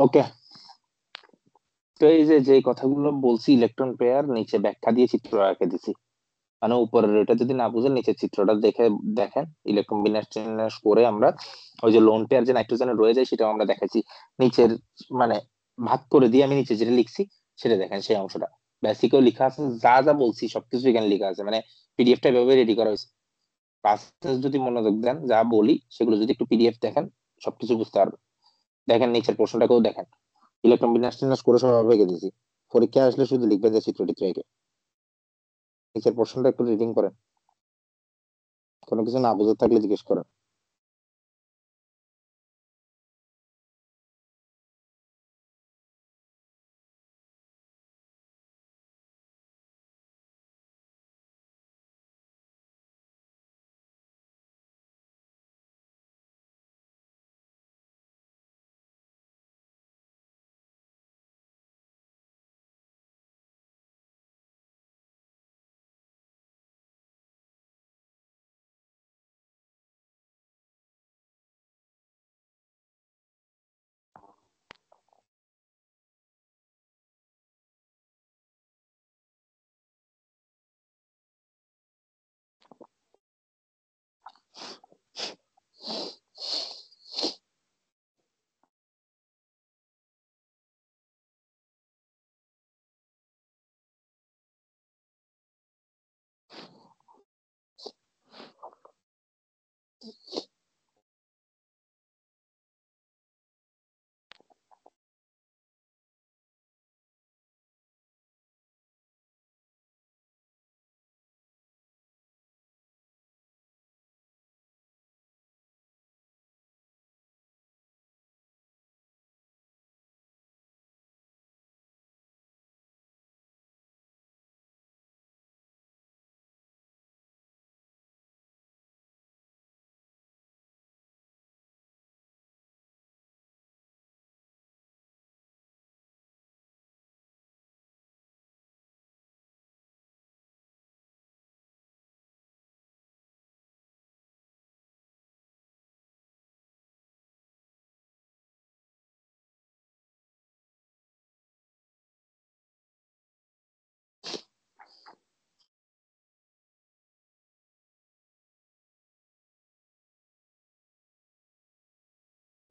ওকে, তো এই যে যে কথাগুলো বলছি ইলেকট্রন পেয়ার, নিচে ব্যাখ্যা দিয়ে চিত্র আঁকে দিছি। মানে উপরের এটা যদি না বুঝেন নিচে চিত্রটা দেখে দেখেন, ইলেকট্রন বিন্যাস করে আমরা ওই যে লোন পেয়ার যে নাইট্রোজেনের রয়ে যায় সেটাও আমরা দেখাইছি নিচের, মানে ভাগ করে দিয়ে আমি নিচে যেটা লিখছি সেটা দেখেন, সেই অংশটা বেসিকও লেখা আছে, যা যা বলছি সবকিছু এখানে লেখা আছে, মানে পিডিএফটা এভাবে রেডি করা হয়েছে। ক্লাসে যদি মনোযোগ দেন, যা বলি সেগুলো যদি একটু পিডিএফ দেখেন সবকিছু বুঝতে পারবেন। দেখেন নিচের প্রশ্নটাকেও দেখেন, ইলেকট্রন বিন্যাস করে সব রেখে দিয়েছি, পরীক্ষায় আসলে শুধু লিখবেন যে চিত্র টিত্র এঁকে। নিচের প্রশ্নটা একটু রিডিং করেন, কোনো কিছু না বুঝে থাকলে জিজ্ঞেস করেন।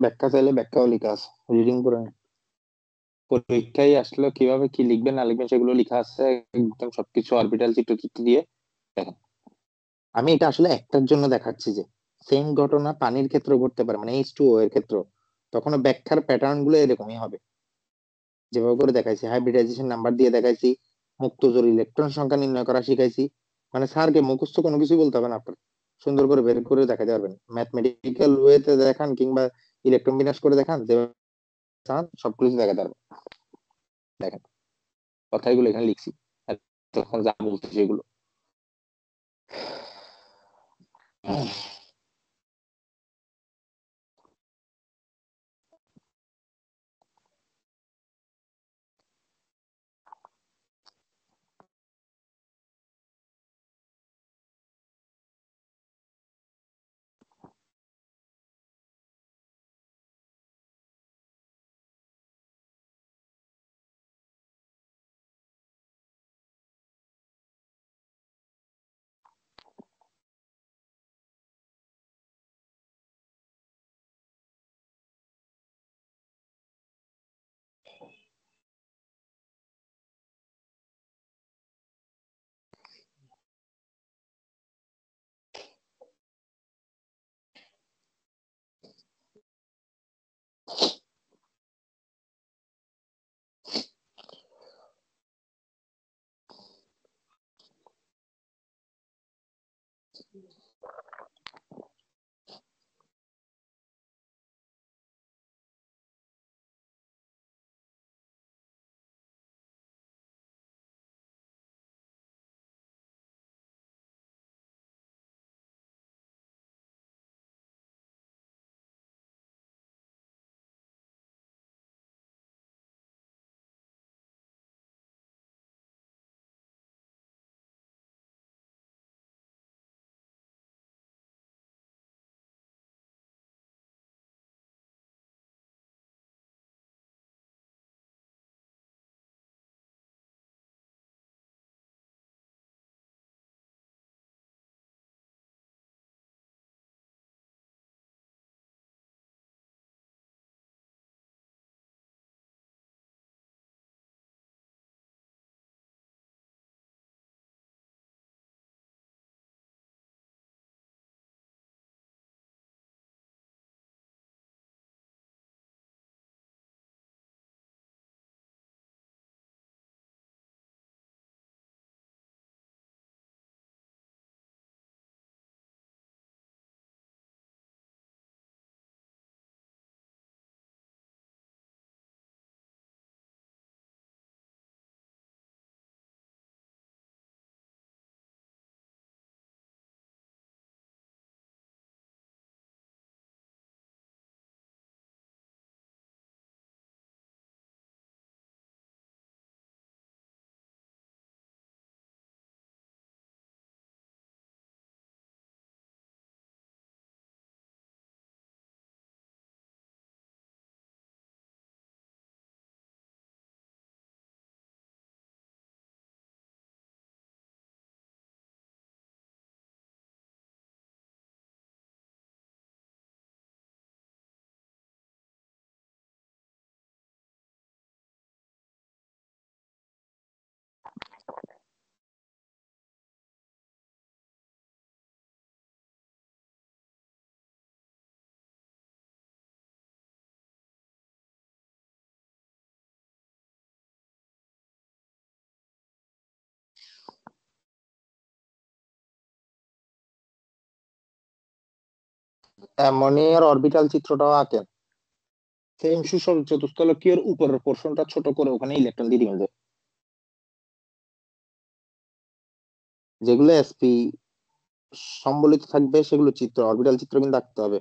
ব্যাখ্যা চাইলে ব্যাখ্যাও লেখা আছে, রিডিং করে নিন। পরীক্ষায় আসলে কিভাবে কি লিখবেন না লিখবেন সেগুলো লেখা আছে একদম সবকিছু অরবিটাল চিত্র চিত্র দিয়ে দেখেন। আমি এটা আসলে একটার জন্য দেখাচ্ছি যে সেম ঘটনা পানির ক্ষেত্রে ঘটতে পারে, মানে H2O এর ক্ষেত্রে, তখন ব্যাখ্যার প্যাটার্ন গুলো এরকমই হবে যেভাবে করে দেখাইছি। হাইব্রিডাইজেশন নাম্বার দিয়ে দেখাইছি, মুক্ত জোড় ইলেকট্রন সংখ্যা নির্ণয় করা শিখাইছি। মানে স্যারকে মুখস্থ কোনো কিছু বলতে হবে না, আপনার সুন্দর করে বের করে দেখাতে পারবেন, ম্যাথমেটিক্যাল ওয়েতে দেখান কিংবা ইলেকট্রন বিন্যাস করে দেখান, যে চান সবকিছু দেখাতে পারবেন। দেখেন কথাগুলো এখানে লিখছি, আর তখন যা বলছি সেগুলো। অ্যামোনিয়ার অরবিটাল চিত্রটাও আঁকেন। সেম সুষম চতুস্তলকীয়ের উপরের পোর্শনটা ছোট করে ওখানে ইলেকট্রন দিয়ে দিবেন, যেগুলো এসপি সম্বলিত থাকবে সেগুলো চিত্র, অরবিটাল চিত্র কিন্তু আঁকতে হবে।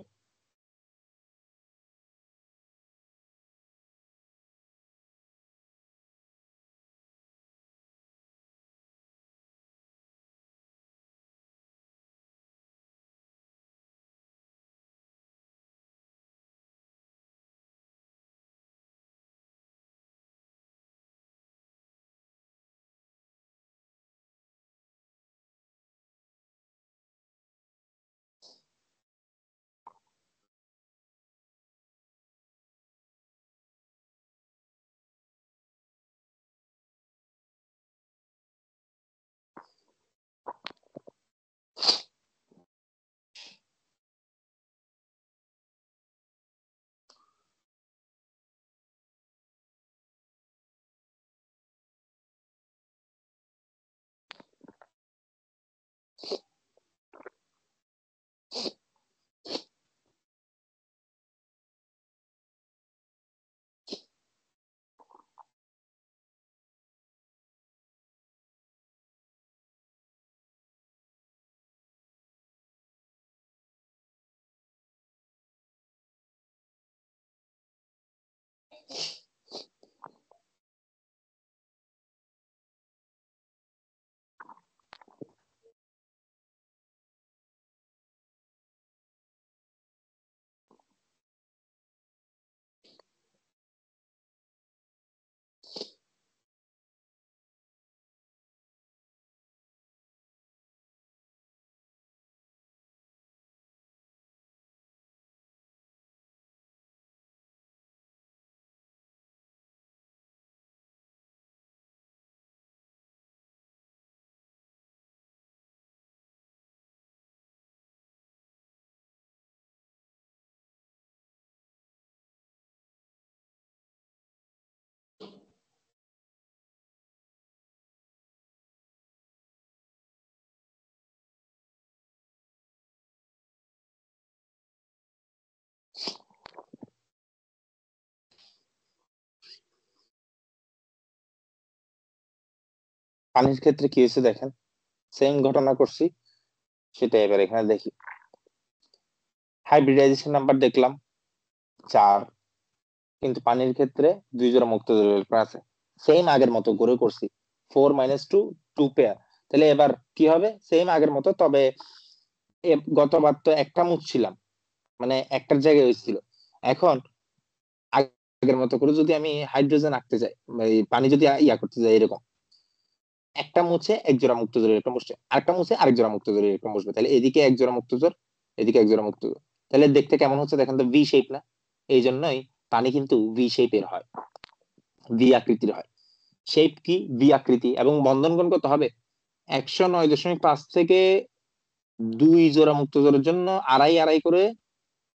পানির ক্ষেত্রে কি হয়েছে দেখেন, সেম ঘটনা করছি, সেটা এবার এখানে দেখি। হাইব্রিডাইজেশন নাম্বার দেখলাম 4, কিন্তু পানির ক্ষেত্রে 2 জোড়া মুক্ত জোড়া ইলেকট্রন আছে। সেম আগের মতো করে করছি, 4 - 2 2 পেয়ার। তাহলে এবার কি হবে, সেম আগের মতো, তবে গতবার তো একটা মুছছিলাম, মানে একটার জায়গায় হয়েছিল। এখন আগের মতো করে যদি আমি হাইড্রোজেন আঁকতে যাই, এই পানি যদি ইয়া করতে যাই, এরকম একটা মুছে এক জোড়া মুক্ত জোড়া ইলেকট্রন বসছে, আরেকটা মুছে আরেক জোড়া মুক্ত জোড়া ইলেকট্রন বসবে, তাহলে এদিকে এক জোড়া মুক্ত জোড়, এদিকে এক জোড়া মুক্ত জোড়। তাহলে দেখতে কেমন হচ্ছে দেখেন তো, ভি শেপ না? এই জন্যই পানি কিন্তু ভি শেপের হয়, ভি আকৃতির হয়। শেপ কি? ভি আকৃতি। এবং বন্ধন কোণ কত হবে? 109.5 থেকে 2 জোড়া মুক্ত জোড়ের জন্য আড়াই আড়াই করে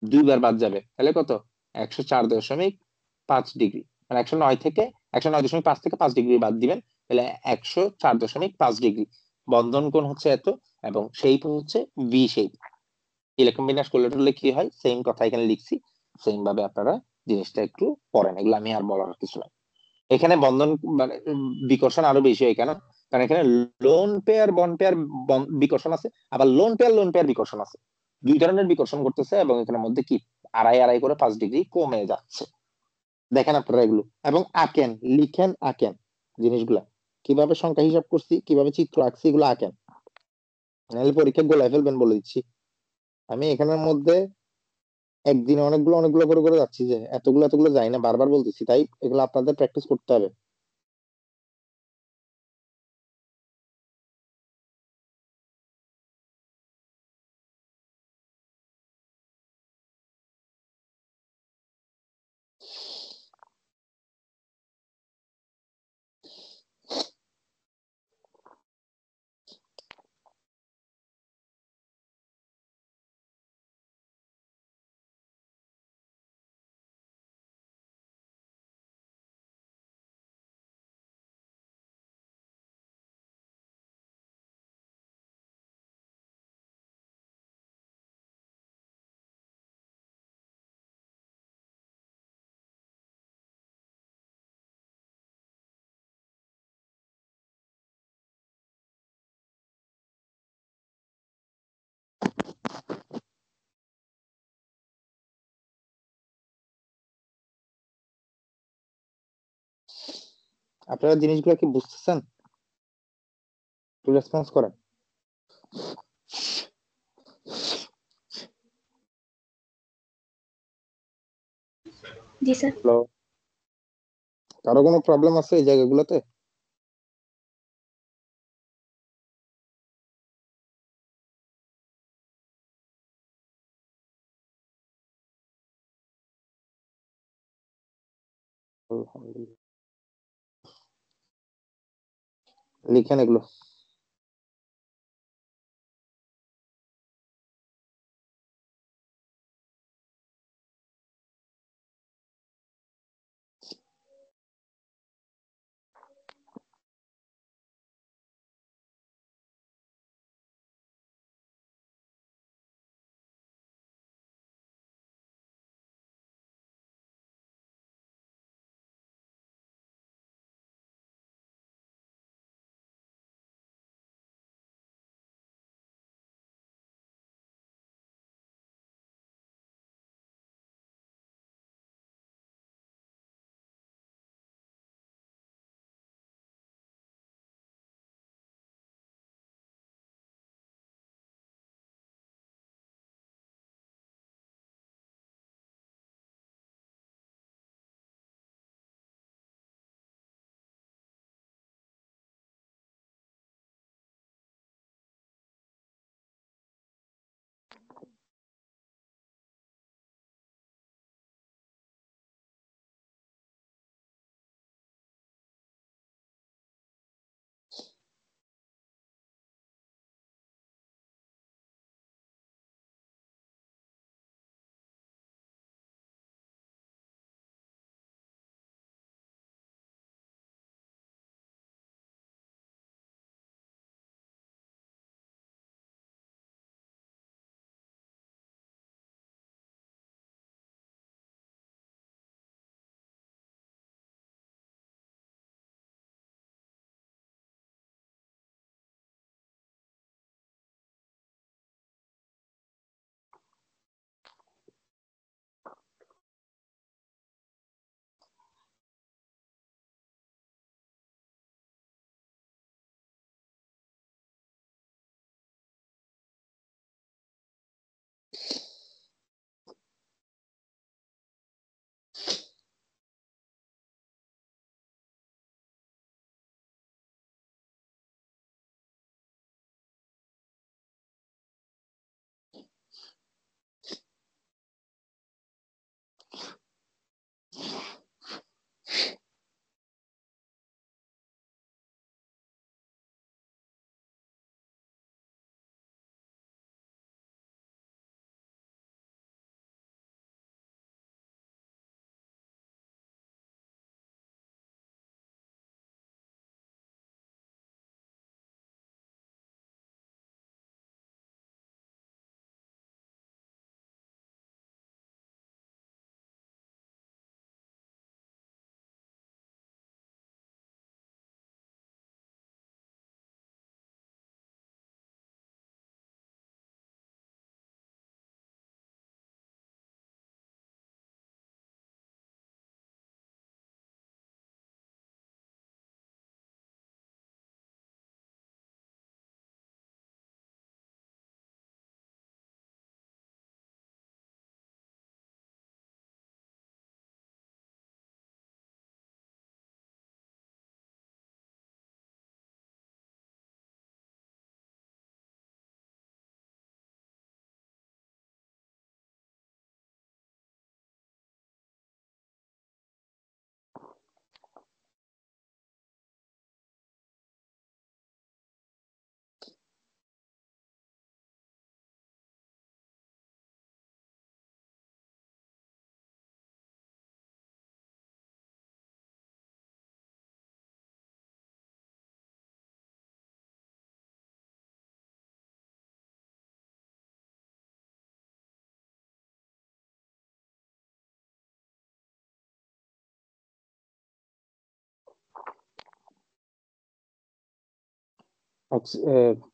2 বার বাদ যাবে, তাহলে কত? 104.5 ডিগ্রি। মানে 109 থেকে 109.5 থেকে 5 ডিগ্রি বাদ দিবেন, তাহলে 104.5 ডিগ্রি। বন্ধন কোণ হচ্ছে এত, এবং শেপ হচ্ছে ভি শেপ। ইলেকট্রন বিন্যাস করলে টরলে কি হয়, সেম কথা এখানে লিখছি, সেম ভাবে আপনারা জিনিসটা একটু পড়েন, এগুলো আমি আর বলার কিছু নাই। এখানে বন্ধন মানে বিকর্ষণ আরো বেশি হয় কেন? কারণ এখানে লোন পেয়ার বন্ড পেয়ার বিকর্ষণ আছে, আবার লোন পেয়ার বিকর্ষণ আছে। 2 ধরনের বিকর্ষণ করতেছে, এবং এখানের মধ্যে কি আড়াই আড়াই করে 5 ডিগ্রি কমে যাচ্ছে। দেখেন আপনারা এগুলো, এবং আঁকেন, লিখেন, আঁকেন জিনিসগুলা, কিভাবে সংখ্যা হিসাব করছি, কিভাবে চিত্র আঁকছি, এগুলো আঁকেন, নাহলে পরীক্ষা গোলায় ফেলবেন বলে দিচ্ছি। আমি এখানের মধ্যে একদিনে অনেকগুলো অনেকগুলো করে করে যাচ্ছি, যে এতগুলো এতগুলো যাই না, বারবার বলতেছি, তাই এগুলো আপনাদের প্র্যাকটিস করতে হবে। আপনারা জিনিসগুলো কি বুঝতেছেন? একটু রেসপন্স করেন। জি স্যার। হ্যালো, কারো কোনো প্রবলেম আছে এই জায়গাগুলোতে? আলহামদুলিল্লাহ, লিখেন এগুলো।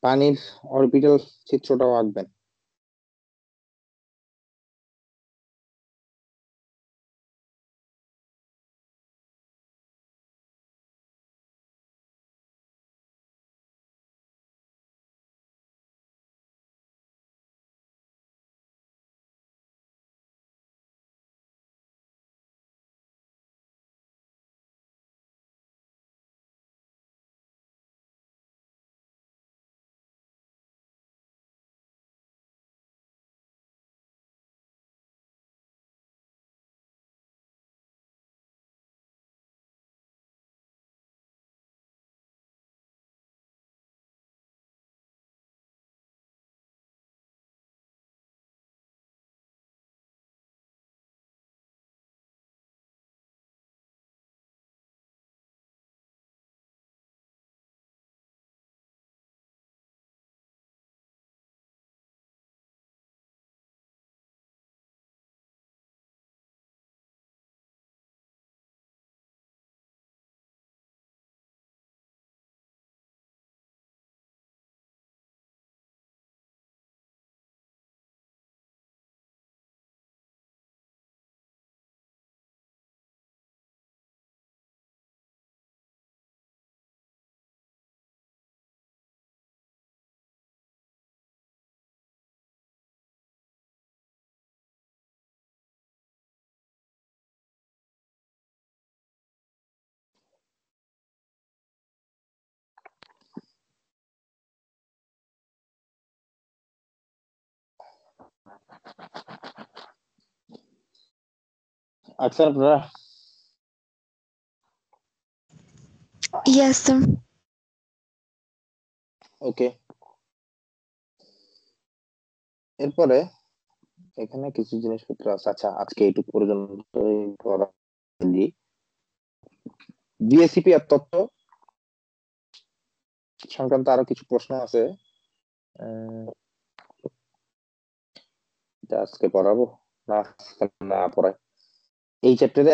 পানির অরবিটাল চিত্রটাও আঁকবেন। আচ্ছা আপনারা Yes, sir. ওকে, এরপরে এখানে কিছু জিনিসপত্র আছে। আচ্ছা আজকে এইটুকু পর্যন্তই পড়া দিই। বিএসিপি এর তত্ত্ব সংক্রান্ত আরো কিছু প্রশ্ন আছে, এটা আজকে পড়াবো না আজকে না পড়াই। এই চ্যাপ্টারে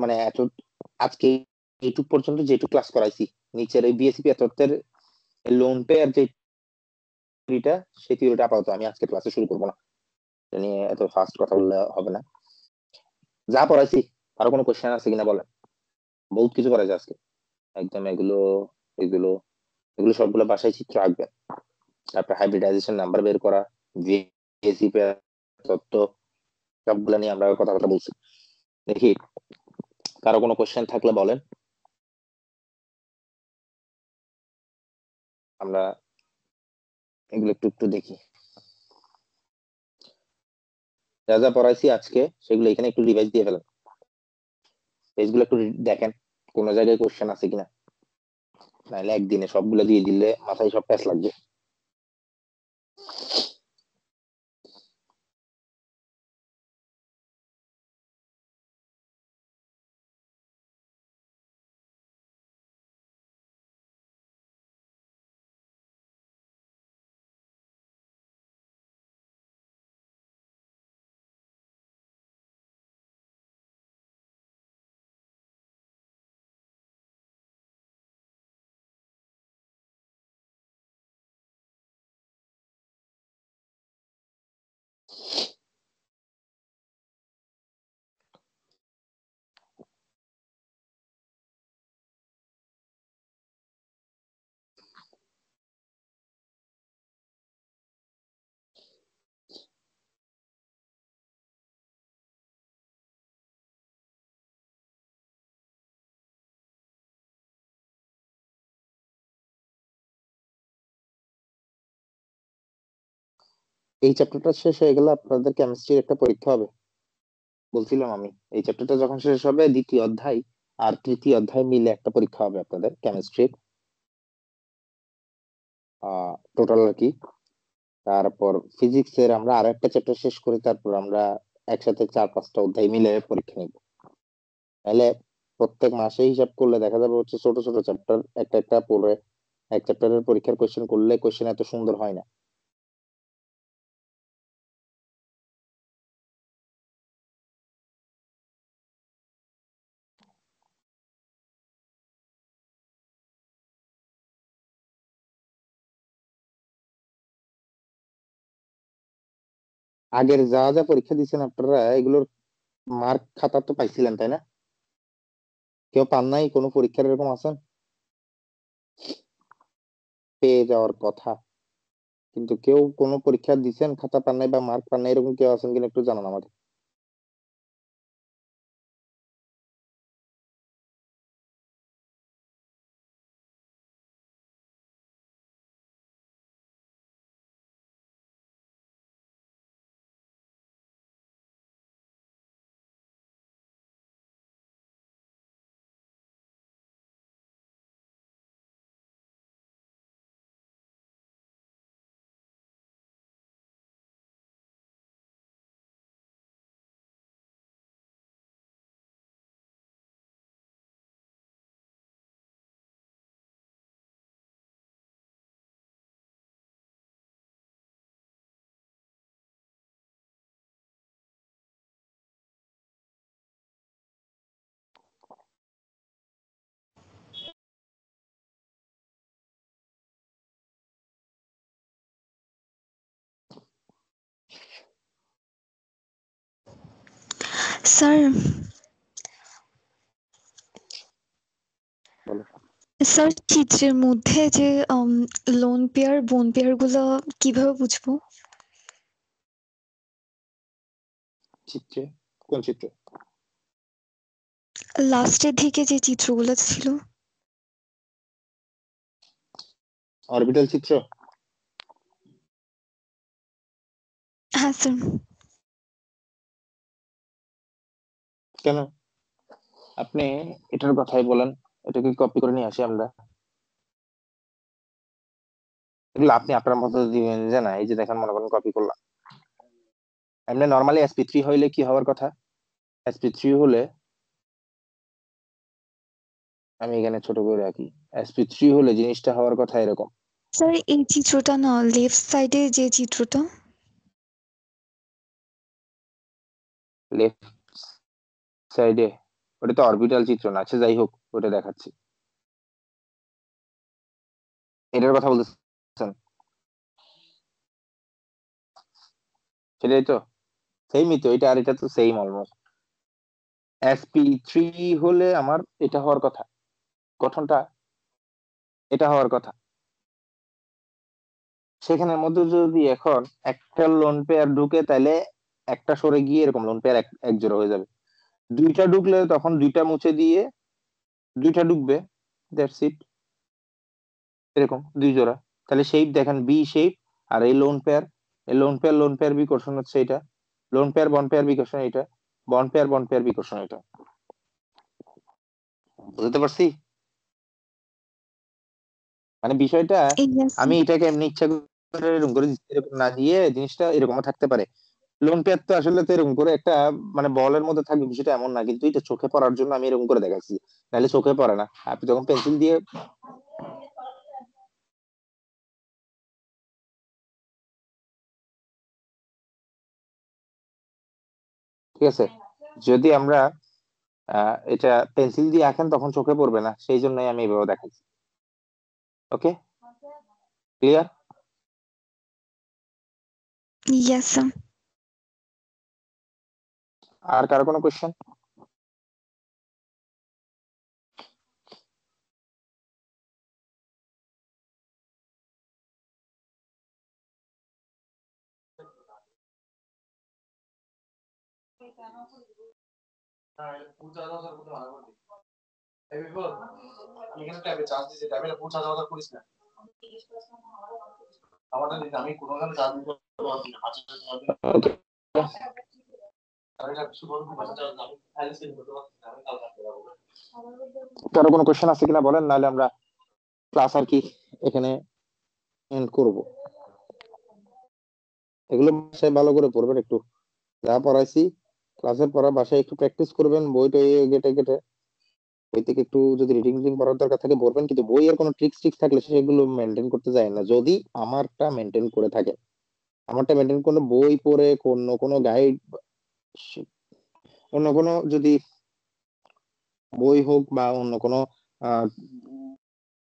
মানে এত আজকে এইটুক পর্যন্ত যেটুকু ক্লাস করাইছি, নিচের এই বিএসিপি এর তত্ত্বের লোন পে আর যে থিওরিটা, সেই থিওরিটা আপাতত আমি আজকে ক্লাসে শুরু করবো না, এটা নিয়ে এত ফাস্ট কথা বললে হবে না। যা পড়াইছি আরো কোনো কোশ্চেন আছে কিনা বলেন। বহুত কিছু পড়াইছে আজকে, একদম এগুলো এগুলো এগুলো সবগুলো বাসায় চিত্র আঁকবেন। তারপর হাইব্রিডাইজেশন নাম্বার বের করা, বিএসিপি তত্ত্ব, সবগুলো নিয়ে আমরা কথা বলছি। দেখি কারো কোনো কোশ্চেন থাকলে বলেন, আমরা এগুলো একটু একটু দেখি। যা যা পড়াইছি আজকে সেগুলো এখানে একটু রিভাইজ দিয়ে ফেলেন, পেজগুলো একটু দেখেন কোন জায়গায় কোশ্চেন আছে কিনা, নাহলে একদিনে সবগুলো দিয়ে দিলে মাথায় সব প্যাচ লাগবে। এই চ্যাপ্টারটা শেষ হয়ে গেলে আপনাদের কেমিস্ট্রির একটা পরীক্ষা হবে, বলছিলাম আমি। এই চ্যাপ্টারটা যখন শেষ হবে, দ্বিতীয় অধ্যায় আর তৃতীয় অধ্যায় মিলে একটা পরীক্ষা হবে আপনাদের কেমিস্ট্রির, টোটাল আর কি। তারপর ফিজিক্স এর আমরা আরো একটা চ্যাপ্টার শেষ করি, তারপর আমরা একসাথে 4-5টা অধ্যায় মিলে পরীক্ষা নিব। তাহলে প্রত্যেক মাসে হিসাব করলে দেখা যাবে হচ্ছে ছোট ছোট চ্যাপ্টার একটা একটা পড়ে এক চ্যাপ্টারের পরীক্ষার কোশ্চেন করলে কোশ্চেন এত সুন্দর হয় না। আগের যা যা পরীক্ষা দিচ্ছেন আপনারা এগুলোর মার্ক খাতা তো পাইছিলেন তাই না? কেউ পান নাই? কোনো পরীক্ষার এরকম আছেন পেয়ে যাওয়ার কথা, কিন্তু কেউ কোনো পরীক্ষা দিচ্ছেন খাতা পান নাই বা মার্ক পান নাই, এরকম কেউ আছেন কিনা একটু জানান আমাকে। Sir, বলো। স্যার চিত্রের মধ্যে যে লোন পেয়ার বোন পেয়ার গুলো কিভাবে বুঝবো? চিত্রে? কোন চিত্র? লাস্টের দিকে যে চিত্রগুলো ছিল। অরবিটাল চিত্র? হ্যাঁ স্যার। কেন আপনি এটার কথাই বলেন, এটাকে কপি করে নিয়ে আসি আমরা। এগুলো আপনি আপনার মতো দিবেন যে না, এই যে দেখেন মনে করেন কপি করলাম। এমনি নর্মালি sp3 হইলে কি হওয়ার কথা? sp3 হলে আমি এখানে ছোট করে রাখি, sp3 হলে জিনিসটা হওয়ার কথা এরকম। স্যার এই চিত্রটা না, লেফট সাইডে যে চিত্রটা, লেফট সাইডে ওটা তো অরবিটাল চিত্র না, আচ্ছা যাই হোক ওটা দেখাচ্ছি। এটার কথা বলতেছেন? সেটাই তো, সেমই তো, এটা আর এটা তো সেম অলমোস্ট। sp3 হলে আমার এটা হওয়ার কথা, গঠনটা এটা হওয়ার কথা। সেখানের মধ্যে যদি এখন একটা লোন পেয়ার ঢুকে, তাহলে একটা সরে গিয়ে এরকম লোন পেয়ার এক জোড়া হয়ে যাবে। দুইটা ঢুকলে তখন দুইটা মুছে দিয়ে দুইটা ঢুকবে, দ্যাটস ইট, এরকম দুই জোড়া। তাহলে শেপ দেখেন বি শেপ। আর এই লোন পেয়ার, এই লোন পেয়ার বিকর্ষণ হচ্ছে এটা, লোন পেয়ার বন পেয়ার বিকর্ষণ এটা, বন পেয়ার বিকর্ষণ এটা। বুঝতে পারছি মানে বিষয়টা? ইয়েস আমি এটাকে এমনি ইচ্ছা করে এরকম করে এরকম না দিয়ে জিনিসটা এরকমও থাকতে পারে। লোন পেয়ার তো আসলে তো এরকম করে একটা মানে বলের মধ্যে থাকবে, বিষয়টা এমন না, কিন্তু এটা চোখে পড়ার জন্য আমি এরকম করে দেখাচ্ছি, নাহলে চোখে পড়ে না। আপনি যখন পেন্সিল দিয়ে, ঠিক আছে, যদি আমরা এটা পেন্সিল দিয়ে আঁকেন তখন চোখে পড়বে না, সেই জন্যই আমি এভাবে দেখাচ্ছি। Okay, clear? Yes sir. আর কারো কোনো কোয়েশ্চেন? Okay. কারো কোনো কোয়েশ্চেন আছে কিনা বলেন, নাহলে আমরা ক্লাস আর কি এখানে এন্ড করব। এগুলো বাসায় ভালো করে পড়বেন একটু, যা পড়াইছি ক্লাসের পড়া বাসায় একটু প্র্যাকটিস করবেন, বইটা গেটে গেটে বই থেকে একটু যদি রিডিং রিডিং করার দরকার থাকে পড়বেন, কিন্তু বইয়ের কোনো ট্রিক্স ট্রিক্স থাকলে সেগুলো মেনটেন করতে যায় না, যদি আমারটা মেনটেন করে থাকে। আমারটা মেনটেন কোনো বই পড়ে কোনো কোনো গাইড, অন্য কোনো যদি বই হোক বা অন্য কোনো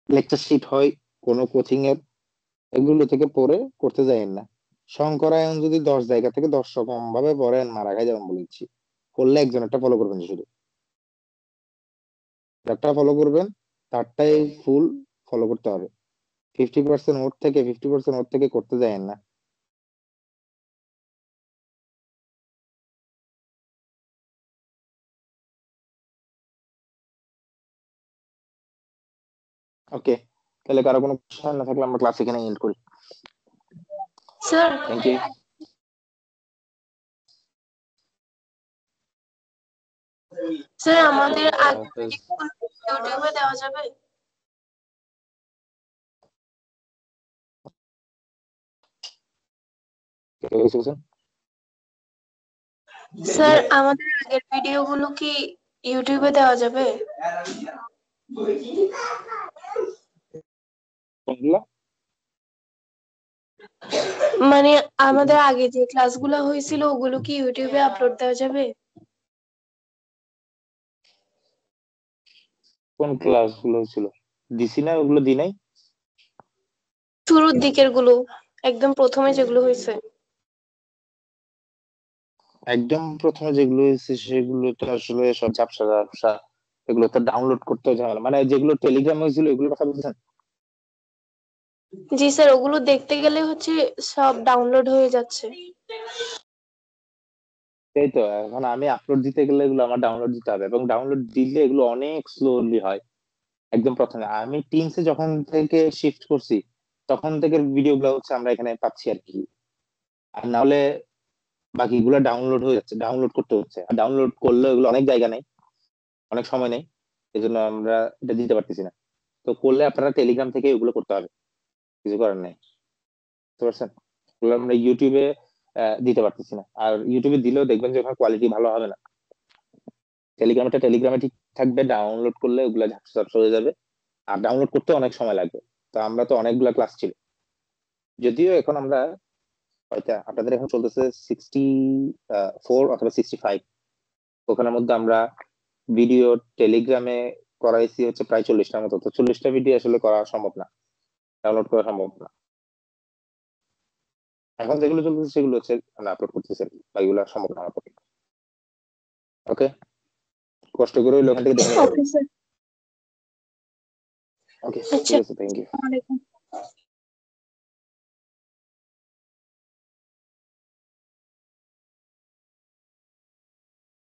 লেকচার শিট হয় কোনো কোচিং এর, এগুলো থেকে পড়ে করতে যায়েন না। শঙ্করায়ন যদি 10 জায়গা থেকে 10 রকম ভাবে পড়েন মারা খাই যাবেন বলেছি। করলে একজন একটা ফলো করবেন, শুধু একটা ফলো করবেন, তারটাই ফুল ফলো করতে হবে। 50% ওর থেকে 50% ওর থেকে করতে যায়েন না। ওকে, তাহলে কারো কোনো কোশ্চেন না থাকলে আমরা ক্লাস এখানে এন্ড করি। Sir thank you. স্যার আমাদের আগের ভিডিওগুলো ইউটিউবে দেওয়া যাবে? স্যার আমাদের আগের ভিডিওগুলো কি ইউটিউবে দেওয়া যাবে? কোনগুলো? মানে আমাদের আগে যে ক্লাসগুলো হয়েছিল ওগুলো কি ইউটিউবে আপলোড দেওয়া যাবে? কোন ক্লাস গুলো ছিল? দিছি না, ওগুলো দি নাই। শুরুর দিকের গুলো, একদম প্রথমে যেগুলো হয়েছে। একদম প্রথমে যেগুলো হয়েছে সেগুলো তো আসলে সব ঝাপসা ঝাপসা, এগুলো তো ডাউনলোড করতে ঝামেলা, মানে যেগুলো টেলিগ্রাম হয়েছিল এগুলোর কথা বলছেন? জি স্যার, ওগুলো দেখতে গেলে হচ্ছে সব ডাউনলোড হয়ে যাচ্ছে। এই তো, এখন আমি আপলোড দিতে গেলে এগুলো আমার ডাউনলোড দিতে হবে, এবং ডাউনলোড দিলে এগুলো অনেক স্লোলি হয়। একদম প্রথমে আমি টিমসে যখন থেকে শিফট করছি তখন থেকে ভিডিও গুলো হচ্ছে আমরা এখানে পাচ্ছি আর কি। আর না হলে বাকিগুলো ডাউনলোড হয়ে যাচ্ছে, ডাউনলোড করতে হচ্ছে, আর ডাউনলোড করলে এগুলো অনেক জায়গা নেই, অনেক সময় নেই, এই জন্য আমরা এটা দিতে পারতেছি না। তো করলে আপনারা টেলিগ্রাম থেকে এগুলো করতে হবে, কিছু করার নেই, বুঝতে পারছেন? এগুলো আমরা ইউটিউবে দিতে পারতেছি না, আর ইউটিউবে দিলেও দেখবেন যে ওখানে কোয়ালিটি ভালো হবে না। টেলিগ্রামে ঠিক থাকবে, ডাউনলোড করলে ওগুলা ঝাপসা হয়ে যাবে, আর ডাউনলোড করতে অনেক সময় লাগবে। তো আমরা তো অনেকগুলা ক্লাস ছিল, যদিও এখন আমরা হয়তো আপনাদের এখন চলতেছে 64 অথবা 65, ওখানের মধ্যে আমরা ভিডিও টেলিগ্রামে করাইছি হচ্ছে প্রায় 40টার মতো। তো 40টা ভিডিও আসলে করা সম্ভব না, ডাউনলোড করা সম্ভব না। এখন যেগুলো চলতেছে সেগুলো হচ্ছে আমরা আপলোড করতেছি, বাকিগুলো সম্ভব না আপলোড। ওকে, কষ্ট করে ওই ওখান থেকে দেখে নেবেন। Okay sir. ওকে, আচ্ছা, ঠিক আছে, থ্যাংক ইউ। আসসালামু আলাইকুম।